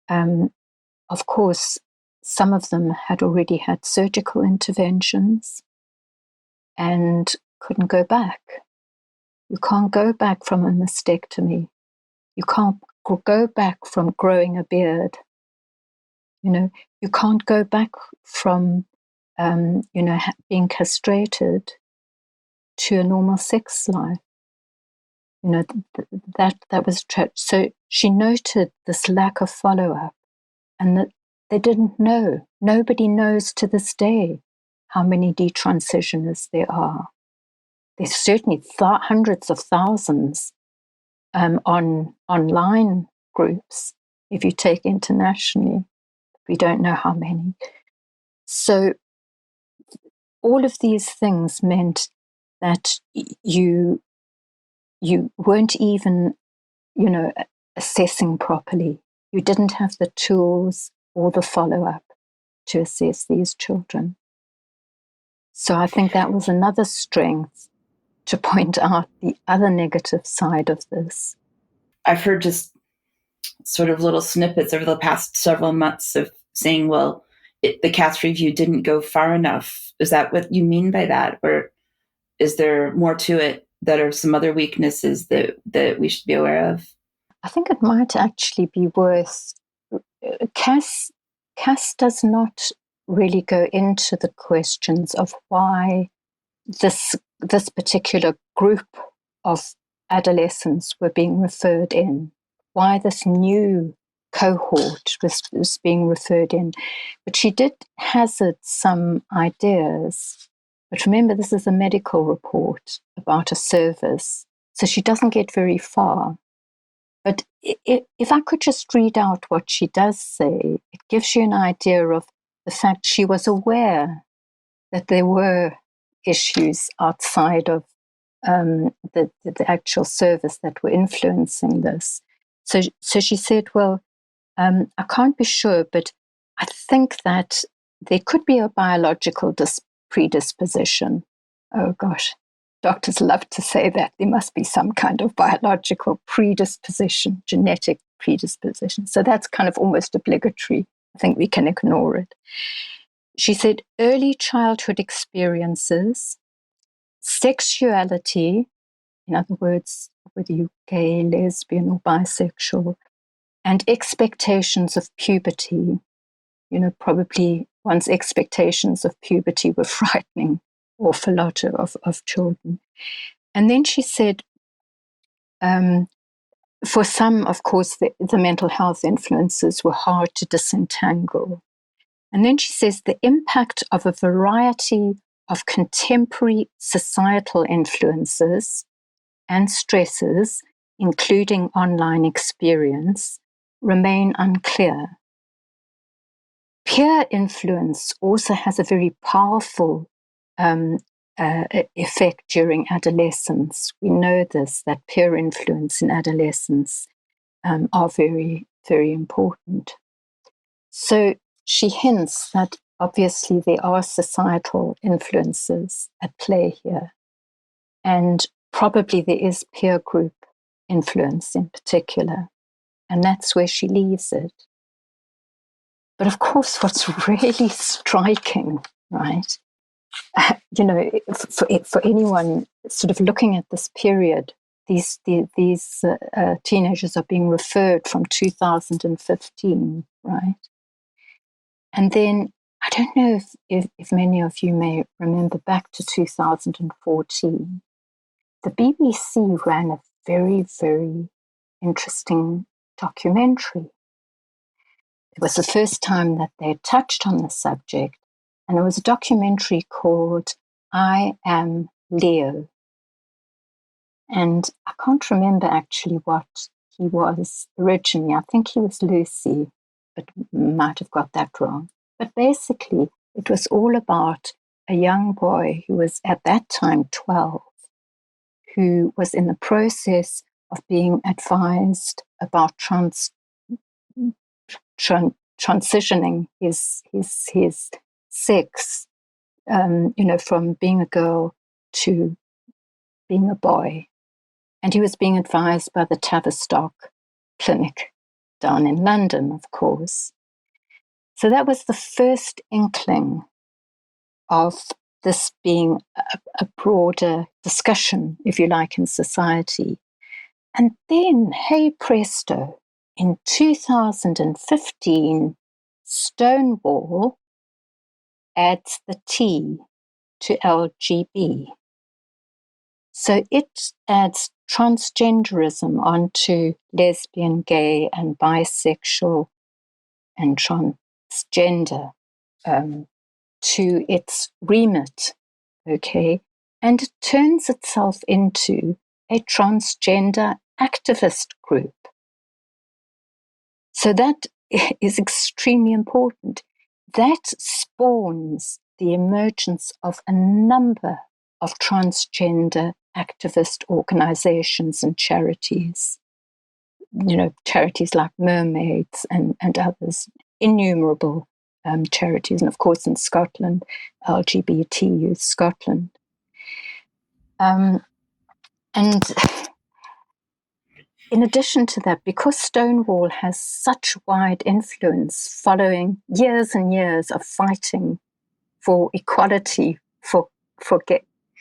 Of course, some of them had already had surgical interventions and couldn't go back. You can't go back from a mastectomy. You can't go back from growing a beard. You can't go back from, being castrated to a normal sex life. That was tragic. So she noted this lack of follow-up, and that they didn't know. Nobody knows to this day how many detransitioners there are. There's certainly hundreds of thousands on online groups. If you take internationally, we don't know how many. So all of these things meant that you weren't even, assessing properly. You didn't have the tools or the follow-up to assess these children. So I think that was another strength to point out the other negative side of this. I've heard just sort of little snippets over the past several months of saying, well, the CAS review didn't go far enough. Is that what you mean by that? Or is there more to it that are some other weaknesses that we should be aware of? I think it might actually be worth, CAS does not really go into the questions of why this particular group of adolescents were being referred in, why this new cohort was being referred in. But she did hazard some ideas. But remember, this is a medical report about a service, so she doesn't get very far. But if I could just read out what she does say, it gives you an idea of the fact she was aware that there were issues outside of the actual service that were influencing this. So she said, well, I can't be sure, but I think that there could be a biological predisposition. Oh gosh, doctors love to say that there must be some kind of biological predisposition, genetic predisposition. So that's kind of almost obligatory. I think we can ignore it. She said early childhood experiences, sexuality, in other words, whether you're gay, lesbian, or bisexual, and expectations of puberty. Probably one's expectations of puberty were frightening, awful lot of children. And then she said, for some, of course, the mental health influences were hard to disentangle. And then she says the impact of a variety of contemporary societal influences and stresses, including online experience, remain unclear. Peer influence also has a very powerful effect during adolescence. We know this, that peer influence in adolescence are very, very important. So she hints that obviously there are societal influences at play here, and probably there is peer group influence in particular, and that's where she leaves it. But of course, what's really striking, right? For anyone sort of looking at this period, these teenagers are being referred from 2015, right? And then I don't know if many of you may remember back to 2014, the BBC ran a very, very interesting documentary. It was the first time that they touched on the subject, And there was a documentary called I Am Leo. And I can't remember actually what he was originally. I think he was Lucy, but might have got that wrong. But basically, it was all about a young boy who was at that time 12, who was in the process of being advised about transitioning his sex, from being a girl to being a boy. And he was being advised by the Tavistock Clinic down in London, of course. So that was the first inkling of this being a broader discussion, if you like, in society. And then, hey presto, in 2015, Stonewall adds the T to LGB. So it adds transgenderism onto lesbian, gay, and bisexual and transgender to its remit, okay? And it turns itself into a transgender activist group. So that is extremely important. That spawns the emergence of a number of transgender activist organizations and charities. Charities like Mermaids and others, innumerable charities, and of course in Scotland, LGBT Youth Scotland. And in addition to that, because Stonewall has such wide influence following years and years of fighting for equality for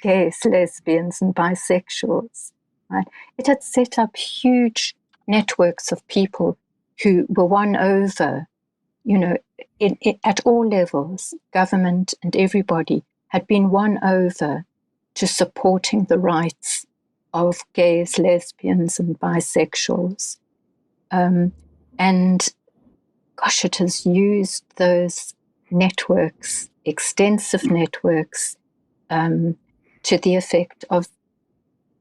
gays, lesbians, and bisexuals, right? It had set up huge networks of people who were won over, at all levels, government and everybody had been won over to supporting the rights of gays, lesbians, and bisexuals. And gosh, it has used those networks, extensive networks, to the effect of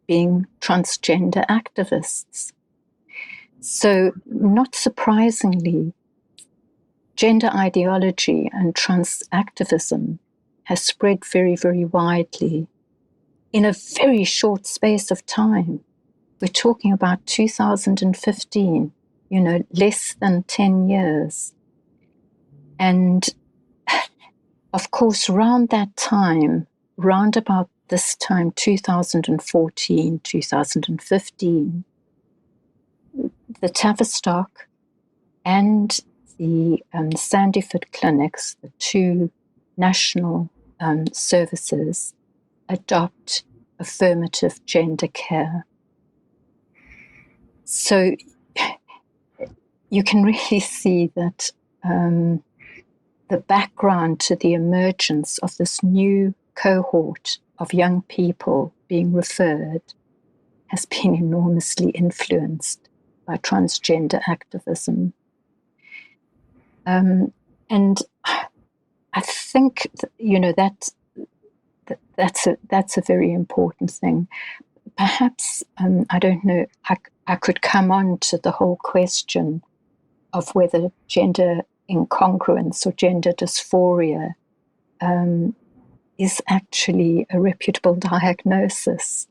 being transgender activists. So, not surprisingly, gender ideology and trans activism has spread very, very widely in a very short space of time. We're talking about 2015, less than 10 years. And of course, around that time, round about this time, 2014, 2015, the Tavistock and the Sandyford clinics, the two national services, adopt affirmative gender care. So you can really see that the background to the emergence of this new cohort of young people being referred has been enormously influenced by transgender activism. And I think that's a very important thing. Perhaps I don't know. I could come on to the whole question of whether gender incongruence or gender dysphoria is actually a reputable diagnosis.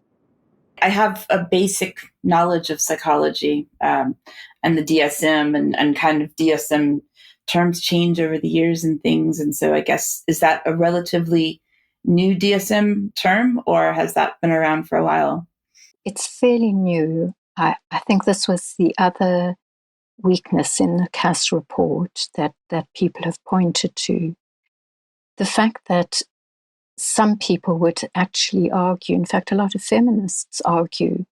I have a basic knowledge of psychology and the DSM and kind of DSM terms change over the years and things. And so I guess, is that a relatively new DSM term or has that been around for a while? It's fairly new. I think this was the other weakness in the Cass report that people have pointed to. The fact that some people would actually argue, in fact, a lot of feminists argue,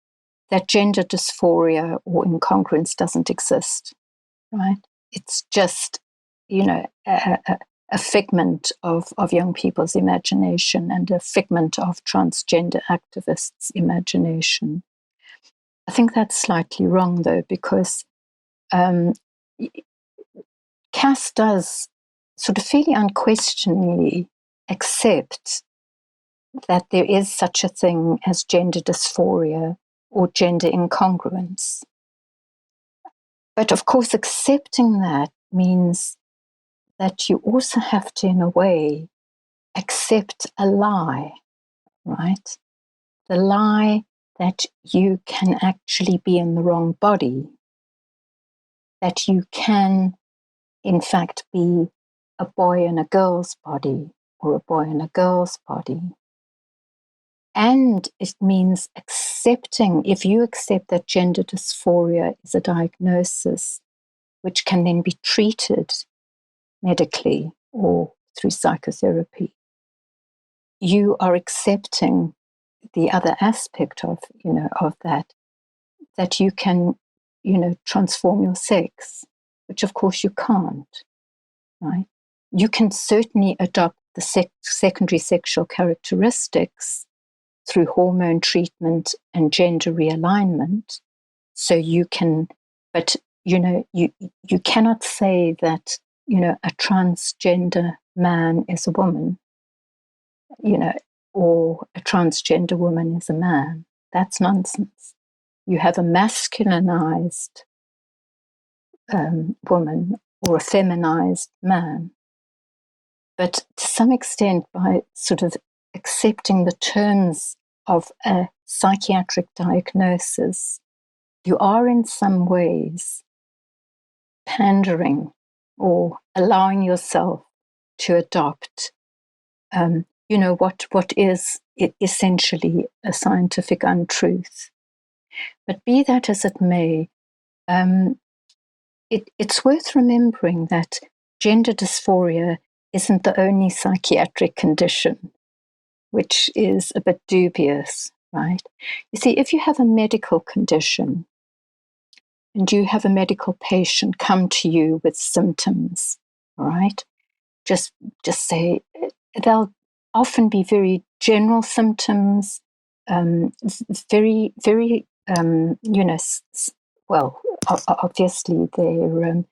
that gender dysphoria or incongruence doesn't exist, right? It's just, a figment of young people's imagination and a figment of transgender activists' imagination. I think that's slightly wrong, though, because Cass does sort of fairly unquestioningly accept that there is such a thing as gender dysphoria or gender incongruence. But of course, accepting that means that you also have to, in a way, accept a lie, right? The lie that you can actually be in the wrong body, that you can, in fact, be a boy in a girl's body or a boy in a girl's body. And it means accepting, if you accept that gender dysphoria is a diagnosis which can then be treated medically or through psychotherapy, you are accepting the other aspect of, of that you can, transform your sex, which of course you can't, right? You can certainly adopt the secondary sexual characteristics through hormone treatment and gender realignment. So you can, but you cannot say that, a transgender man is a woman, or a transgender woman is a man. That's nonsense. You have a masculinized woman or a feminized man. But to some extent, by sort of accepting the terms of a psychiatric diagnosis, you are in some ways pandering or allowing yourself to adopt, what is essentially a scientific untruth. But be that as it may, it's worth remembering that gender dysphoria isn't the only psychiatric condition, which is a bit dubious, right? You see, if you have a medical condition and you have a medical patient come to you with symptoms, all right, just say they'll often be very general symptoms, very, very, well, obviously they're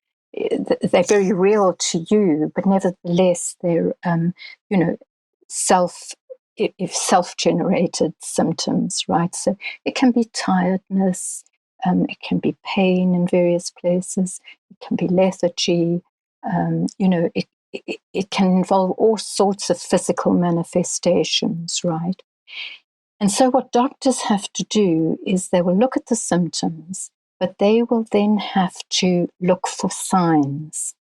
very real to you, but nevertheless they're, self if self-generated symptoms, right? So it can be tiredness, it can be pain in various places, it can be lethargy, it can involve all sorts of physical manifestations, right? And so what doctors have to do is they will look at the symptoms, but they will then have to look for signs,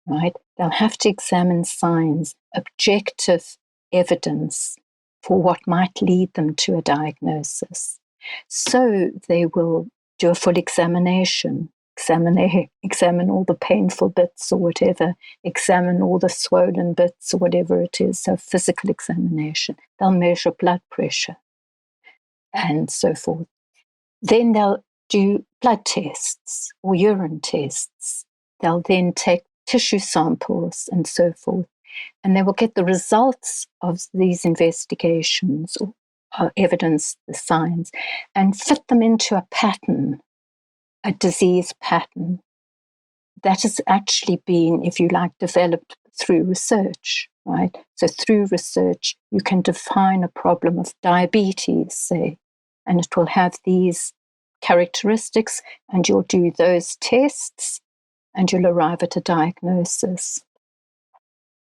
right? They'll have to examine signs, objective evidence for what might lead them to a diagnosis. So they will do a full examination, examine all the painful bits or whatever, examine all the swollen bits or whatever it is, so physical examination. They'll measure blood pressure and so forth. Then they'll do blood tests or urine tests. They'll then take tissue samples and so forth. And they will get the results of these investigations or evidence, the signs, and fit them into a pattern, a disease pattern that has actually been, if you like, developed through research, right? So through research, you can define a problem of diabetes, say, and it will have these characteristics, and you'll do those tests, and you'll arrive at a diagnosis.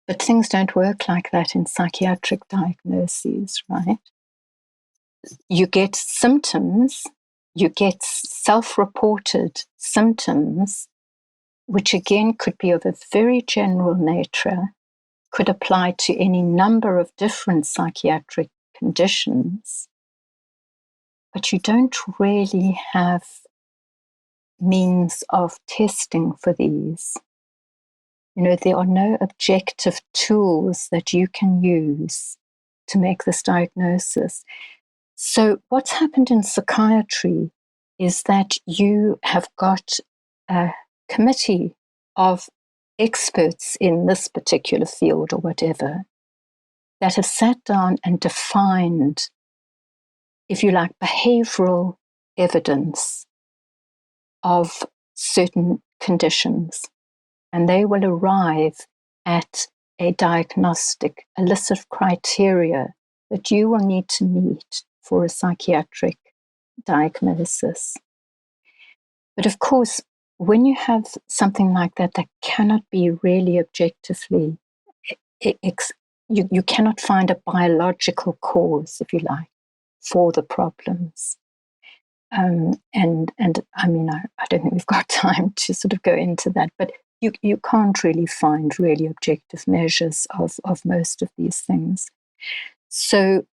But things don't work like that in psychiatric diagnoses, right? You get symptoms, you get self-reported symptoms, which again could be of a very general nature, could apply to any number of different psychiatric conditions, but you don't really have means of testing for these. There are no objective tools that you can use to make this diagnosis. So what's happened in psychiatry is that you have got a committee of experts in this particular field or whatever that have sat down and defined, if you like, behavioral evidence of certain conditions. And they will arrive at a list of criteria that you will need to meet for a psychiatric diagnosis. But of course, when you have something like that, that cannot be really objectively, you cannot find a biological cause, if you like, for the problems. And I mean, I don't think we've got time to sort of go into that, but you can't really find really objective measures of most of these things. So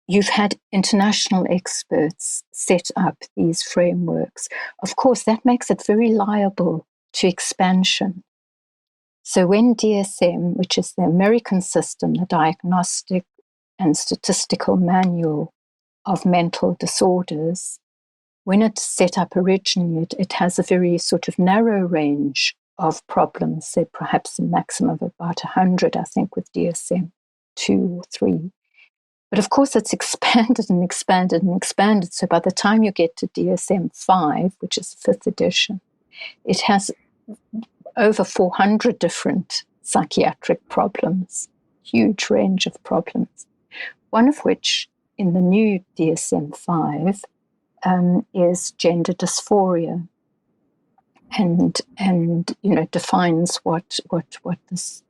you've had international experts set up these frameworks. Of course, that makes it very liable to expansion. So when DSM, which is the American system, the Diagnostic and Statistical Manual of Mental Disorders, when it's set up originally, it has a very sort of narrow range of problems, say perhaps a maximum of about 100, I think, with DSM 2 or 3. But of course, it's expanded and expanded and expanded. So by the time you get to DSM 5, which is the 5th edition, it has over 400 different psychiatric problems, huge range of problems. One of which, in the new DSM 5, is gender dysphoria, and defines what this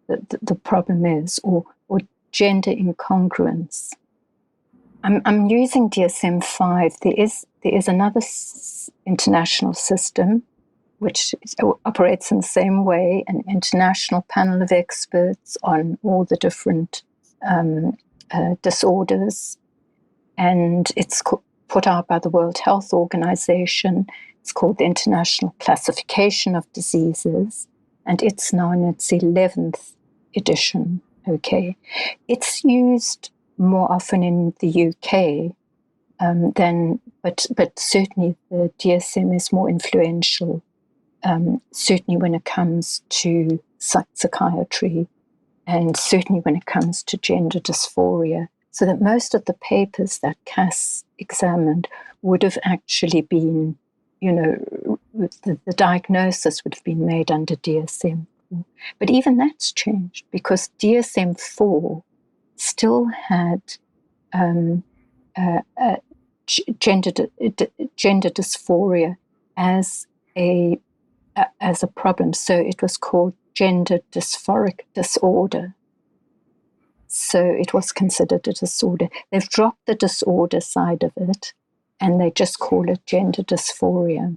the problem is, or gender incongruence. I'm using DSM 5. There is another international system which operates in the same way, an international panel of experts on all the different disorders, and it's put out by the World Health Organization. It's called the International Classification of Diseases, and it's now in its 11th edition. Okay, it's used more often in the UK but certainly the DSM is more influential. Certainly when it comes to psychiatry, and certainly when it comes to gender dysphoria, so that most of the papers that Cass examined would have actually been, the diagnosis would have been made under DSM. But even that's changed, because DSM 4 still had gender dysphoria as a problem. So it was called gender dysphoric disorder. So it was considered a disorder. They've dropped the disorder side of it, and they just call it gender dysphoria.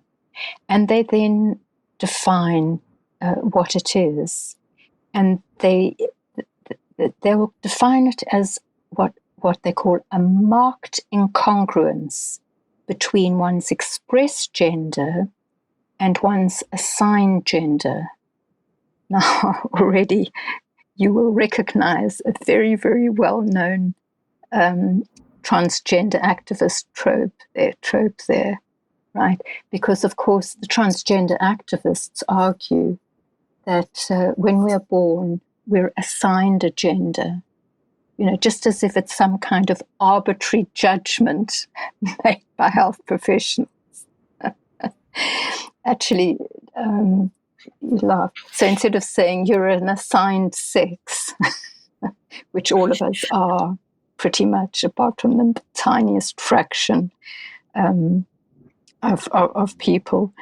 And they then define what it is, and they will define it as what they call a marked incongruence between one's expressed gender and one's assigned gender. Now, already you will recognize a very, very well-known transgender activist trope there, right? Because, of course, the transgender activists argue that when we're born, we're assigned a gender, just as if it's some kind of arbitrary judgment made by health professionals. Actually, you laugh. So instead of saying you're an assigned sex, which all of us are pretty much, apart from the tiniest fraction of people,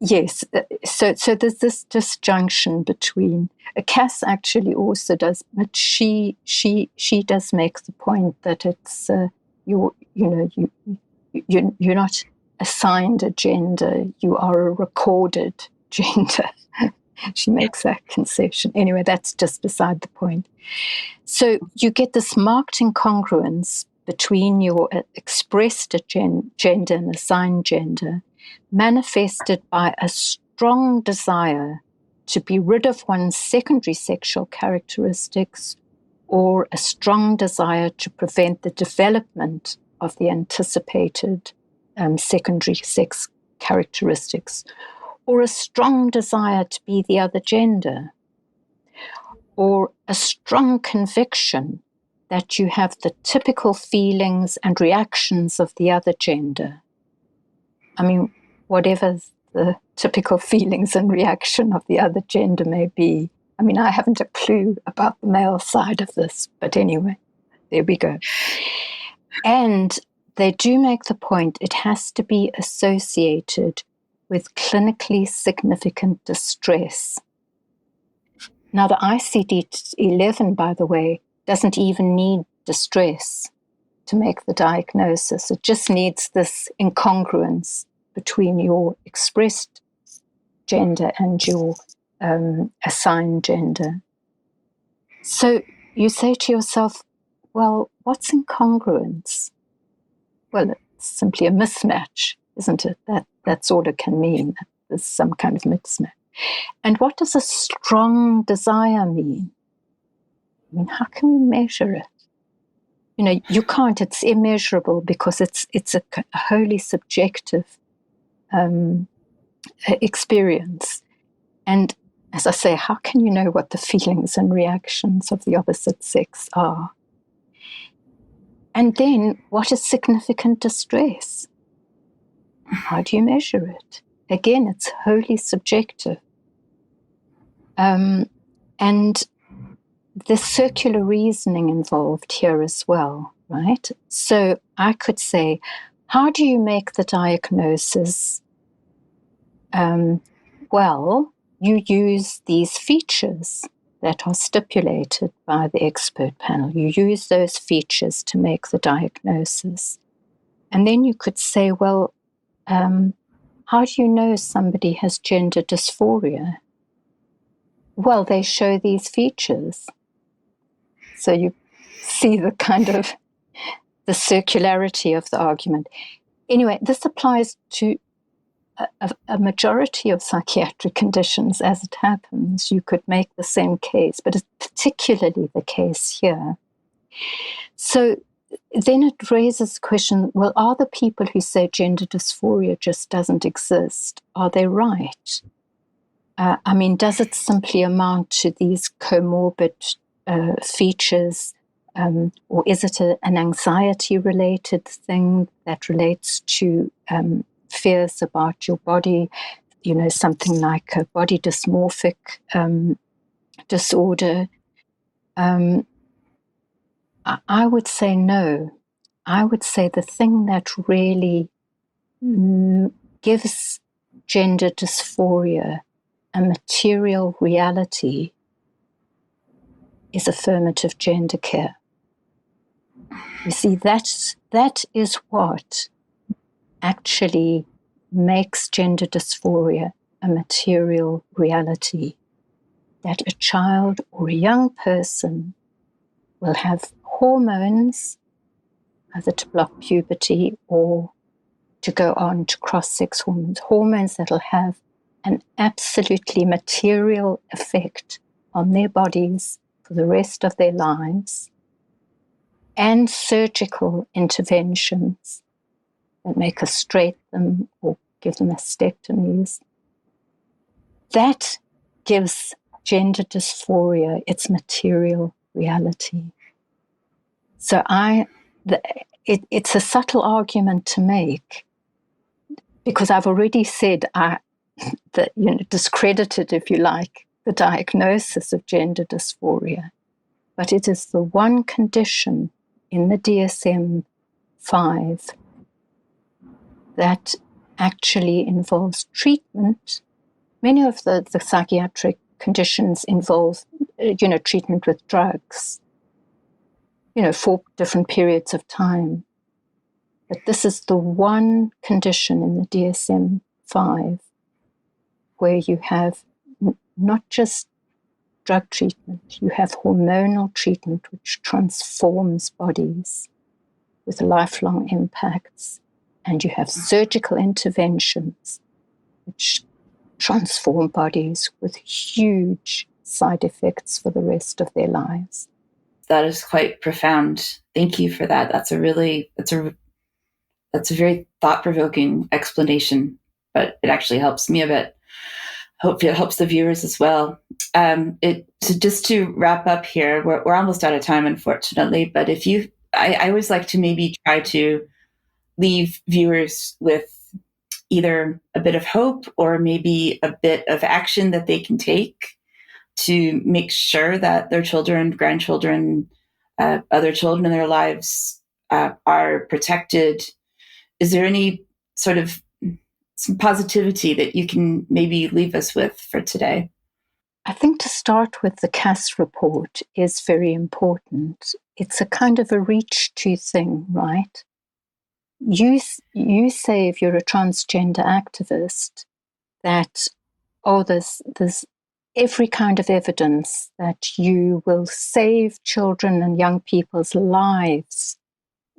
yes. So there's this disjunction between. Cass actually also does, but she does make the point that it's you're not assigned a gender, you are a recorded gender. She makes that concession. Anyway, that's just beside the point. So you get this marked incongruence between your expressed gender and assigned gender, manifested by a strong desire to be rid of one's secondary sexual characteristics, or a strong desire to prevent the development of the anticipated secondary sex characteristics, or a strong desire to be the other gender, or a strong conviction that you have the typical feelings and reactions of the other gender. I mean, whatever the typical feelings and reaction of the other gender may be. I mean, I haven't a clue about the male side of this, but anyway, there we go. And they do make the point it has to be associated with clinically significant distress. Now, the ICD-11, by the way, doesn't even need distress to make the diagnosis. It just needs this incongruence between your expressed gender and your assigned gender. So you say to yourself, well, what's incongruence? Well, it's simply a mismatch, isn't it? That's all it can mean. There's some kind of mismatch. And what does a strong desire mean? I mean, how can we measure it? You know, you can't. It's immeasurable because it's a wholly subjective experience. And as I say, how can you know what the feelings and reactions of the opposite sex are? And then, what is significant distress? How do you measure it? Again, it's wholly subjective. And there's circular reasoning involved here as well, right? So I could say, how do you make the diagnosis? Well, you use these features that are stipulated by the expert panel. You use those features to make the diagnosis. And then you could say, well, how do you know somebody has gender dysphoria? Well, they show these features. So you see the kind of the circularity of the argument. Anyway, this applies to a majority of psychiatric conditions as it happens. You could make the same case, but it's particularly the case here. So then it raises the question, well, are the people who say gender dysphoria just doesn't exist, are they right? I mean, does it simply amount to these comorbid features, or is it an anxiety-related thing that relates to fears about your body, you know, something like a body dysmorphic disorder? I would say no. I would say the thing that really gives gender dysphoria a material reality is affirmative gender care. You see, that is what actually makes gender dysphoria a material reality, that a child or a young person will have hormones, either to block puberty or to go on to cross-sex hormones, hormones that will have an absolutely material effect on their bodies for the rest of their lives, and surgical interventions that may castrate them or give them mastectomies. That gives gender dysphoria its material reality. So it's a subtle argument to make, because I've already said that, you know, discredited, if you like, the diagnosis of gender dysphoria. But it is the one condition in the DSM-5 that actually involves treatment. Many of the psychiatric conditions involve, you know, treatment with drugs, you know, for different periods of time. But this is the one condition in the DSM-5 where you have not just drug treatment, you have hormonal treatment which transforms bodies with lifelong impacts, and you have surgical interventions which transform bodies with huge side effects for the rest of their lives. That is quite profound. Thank you for that. That's a very thought-provoking explanation, but it actually helps me a bit. Hopefully it helps the viewers as well. So just to wrap up here, we're almost out of time, unfortunately, but I always like to maybe try to leave viewers with either a bit of hope or maybe a bit of action that they can take to make sure that their children, grandchildren, other children in their lives are protected? Is there any sort of some positivity that you can maybe leave us with for today? I think to start with, the Cass report is very important. It's a kind of a reach to thing, right? You say, if you're a transgender activist, that, oh, there's every kind of evidence that you will save children and young people's lives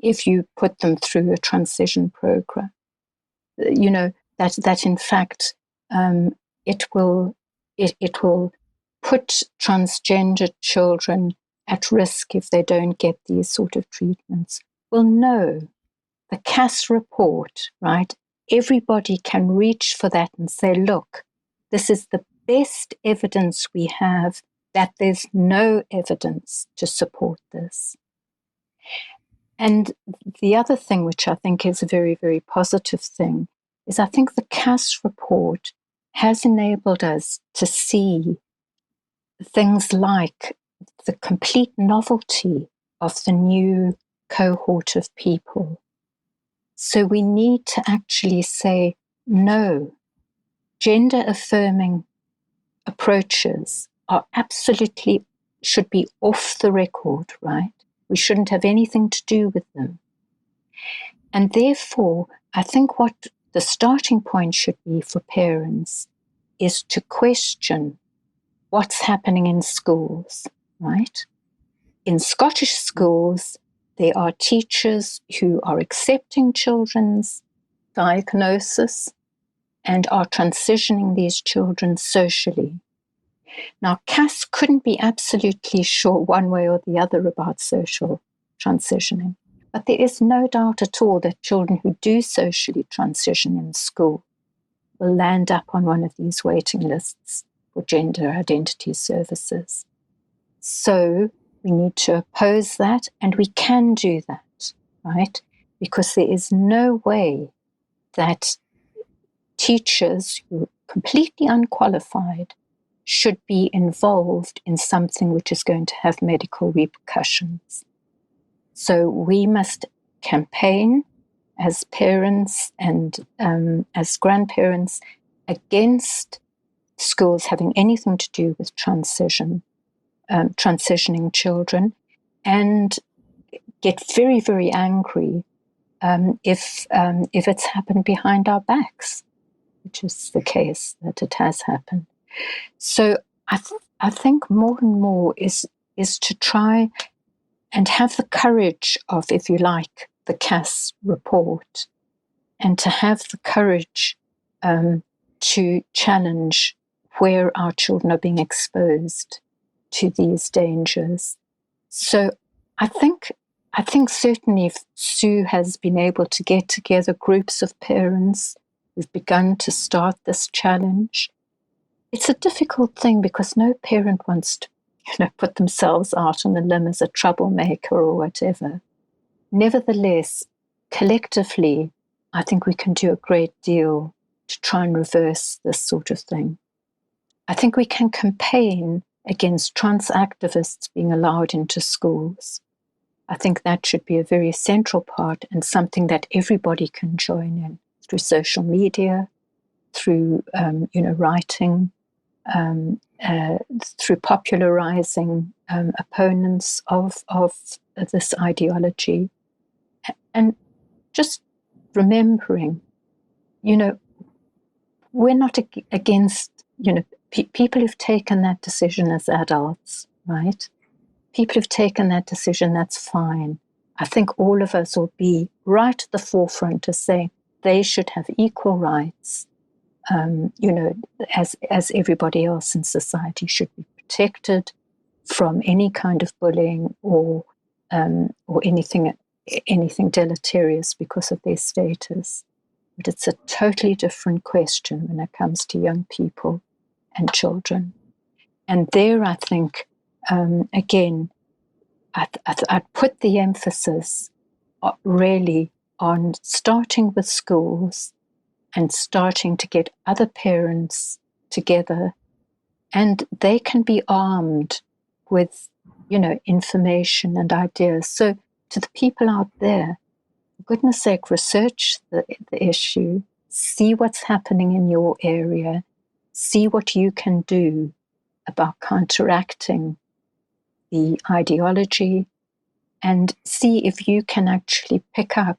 if you put them through a transition program. You know, that in fact, it will put transgender children at risk if they don't get these sort of treatments. Well, no. The Cass report, right? Everybody can reach for that and say, look, this is the best evidence we have that there's no evidence to support this. And the other thing, which I think is a very, very positive thing, is I think the Cass report has enabled us to see things like the complete novelty of the new cohort of people. So we need to actually say, no, gender affirming approaches are absolutely, should be off the record, right? We shouldn't have anything to do with them. And therefore, I think what the starting point should be for parents is to question what's happening in schools, right? In Scottish schools, there are teachers who are accepting children's diagnosis and are transitioning these children socially. Now, Cass couldn't be absolutely sure one way or the other about social transitioning, but there is no doubt at all that children who do socially transition in school will land up on one of these waiting lists for gender identity services. So we need to oppose that, and we can do that, right? Because there is no way that teachers who are completely unqualified should be involved in something which is going to have medical repercussions. So we must campaign as parents and as grandparents against schools having anything to do with transitioning children, and get very, very angry if it's happened behind our backs, which is the case that it has happened. So I think more and more is to try and have the courage of, if you like, the Cass report, and to have the courage to challenge where our children are being exposed to these dangers. So I think certainly if Sue has been able to get together groups of parents who've begun to start this challenge. It's a difficult thing because no parent wants to, put themselves out on a limb as a troublemaker or whatever. Nevertheless, collectively, I think we can do a great deal to try and reverse this sort of thing. I think we can campaign against trans activists being allowed into schools. I think that should be a very central part and something that everybody can join in through social media, through writing, through popularizing opponents of this ideology, and just remembering, we're not against, people who've taken that decision as adults, right? People who've taken that decision, that's fine. I think all of us will be right at the forefront to say they should have equal rights, as everybody else in society should be protected from any kind of bullying or anything deleterious because of their status. But it's a totally different question when it comes to young people and children. And there, I think, again, I'd put the emphasis really on starting with schools and starting to get other parents together, and they can be armed with, information and ideas. So to the people out there, for goodness sake, research the issue, see what's happening in your area, see what you can do about counteracting the ideology, and see if you can actually pick up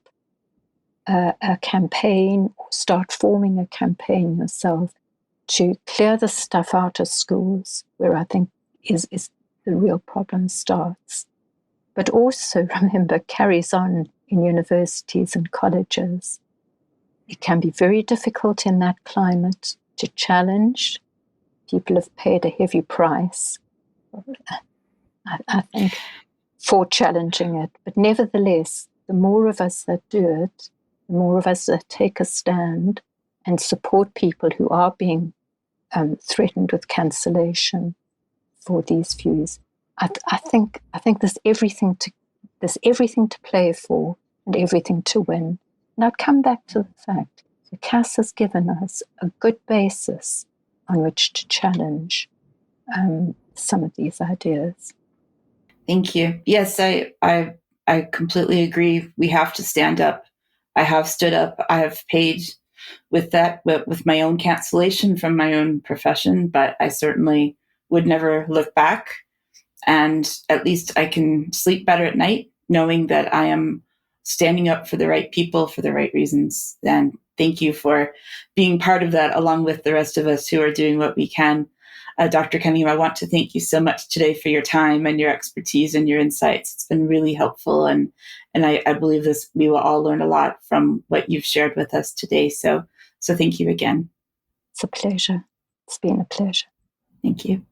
a campaign or start forming a campaign yourself to clear the stuff out of schools, where I think is the real problem starts. But also, remember, carries on in universities and colleges. It can be very difficult in that climate to challenge. People have paid a heavy price, I think, for challenging it. But nevertheless, the more of us that do it, the more of us that take a stand and support people who are being threatened with cancellation for these views, I think there's everything to play for and everything to win. And I'd come back to the fact that CAS has given us a good basis on which to challenge some of these ideas. Thank you. Yes, I completely agree. We have to stand up. I have stood up. I have paid with that, with my own cancellation from my own profession, but I certainly would never look back. And at least I can sleep better at night knowing that I am standing up for the right people for the right reasons. And thank you for being part of that, along with the rest of us who are doing what we can. Dr. Cunningham, I want to thank you so much today for your time and your expertise and your insights. It's been really helpful, and I believe this we will all learn a lot from what you've shared with us today. So thank you again. It's a pleasure. It's been a pleasure. Thank you.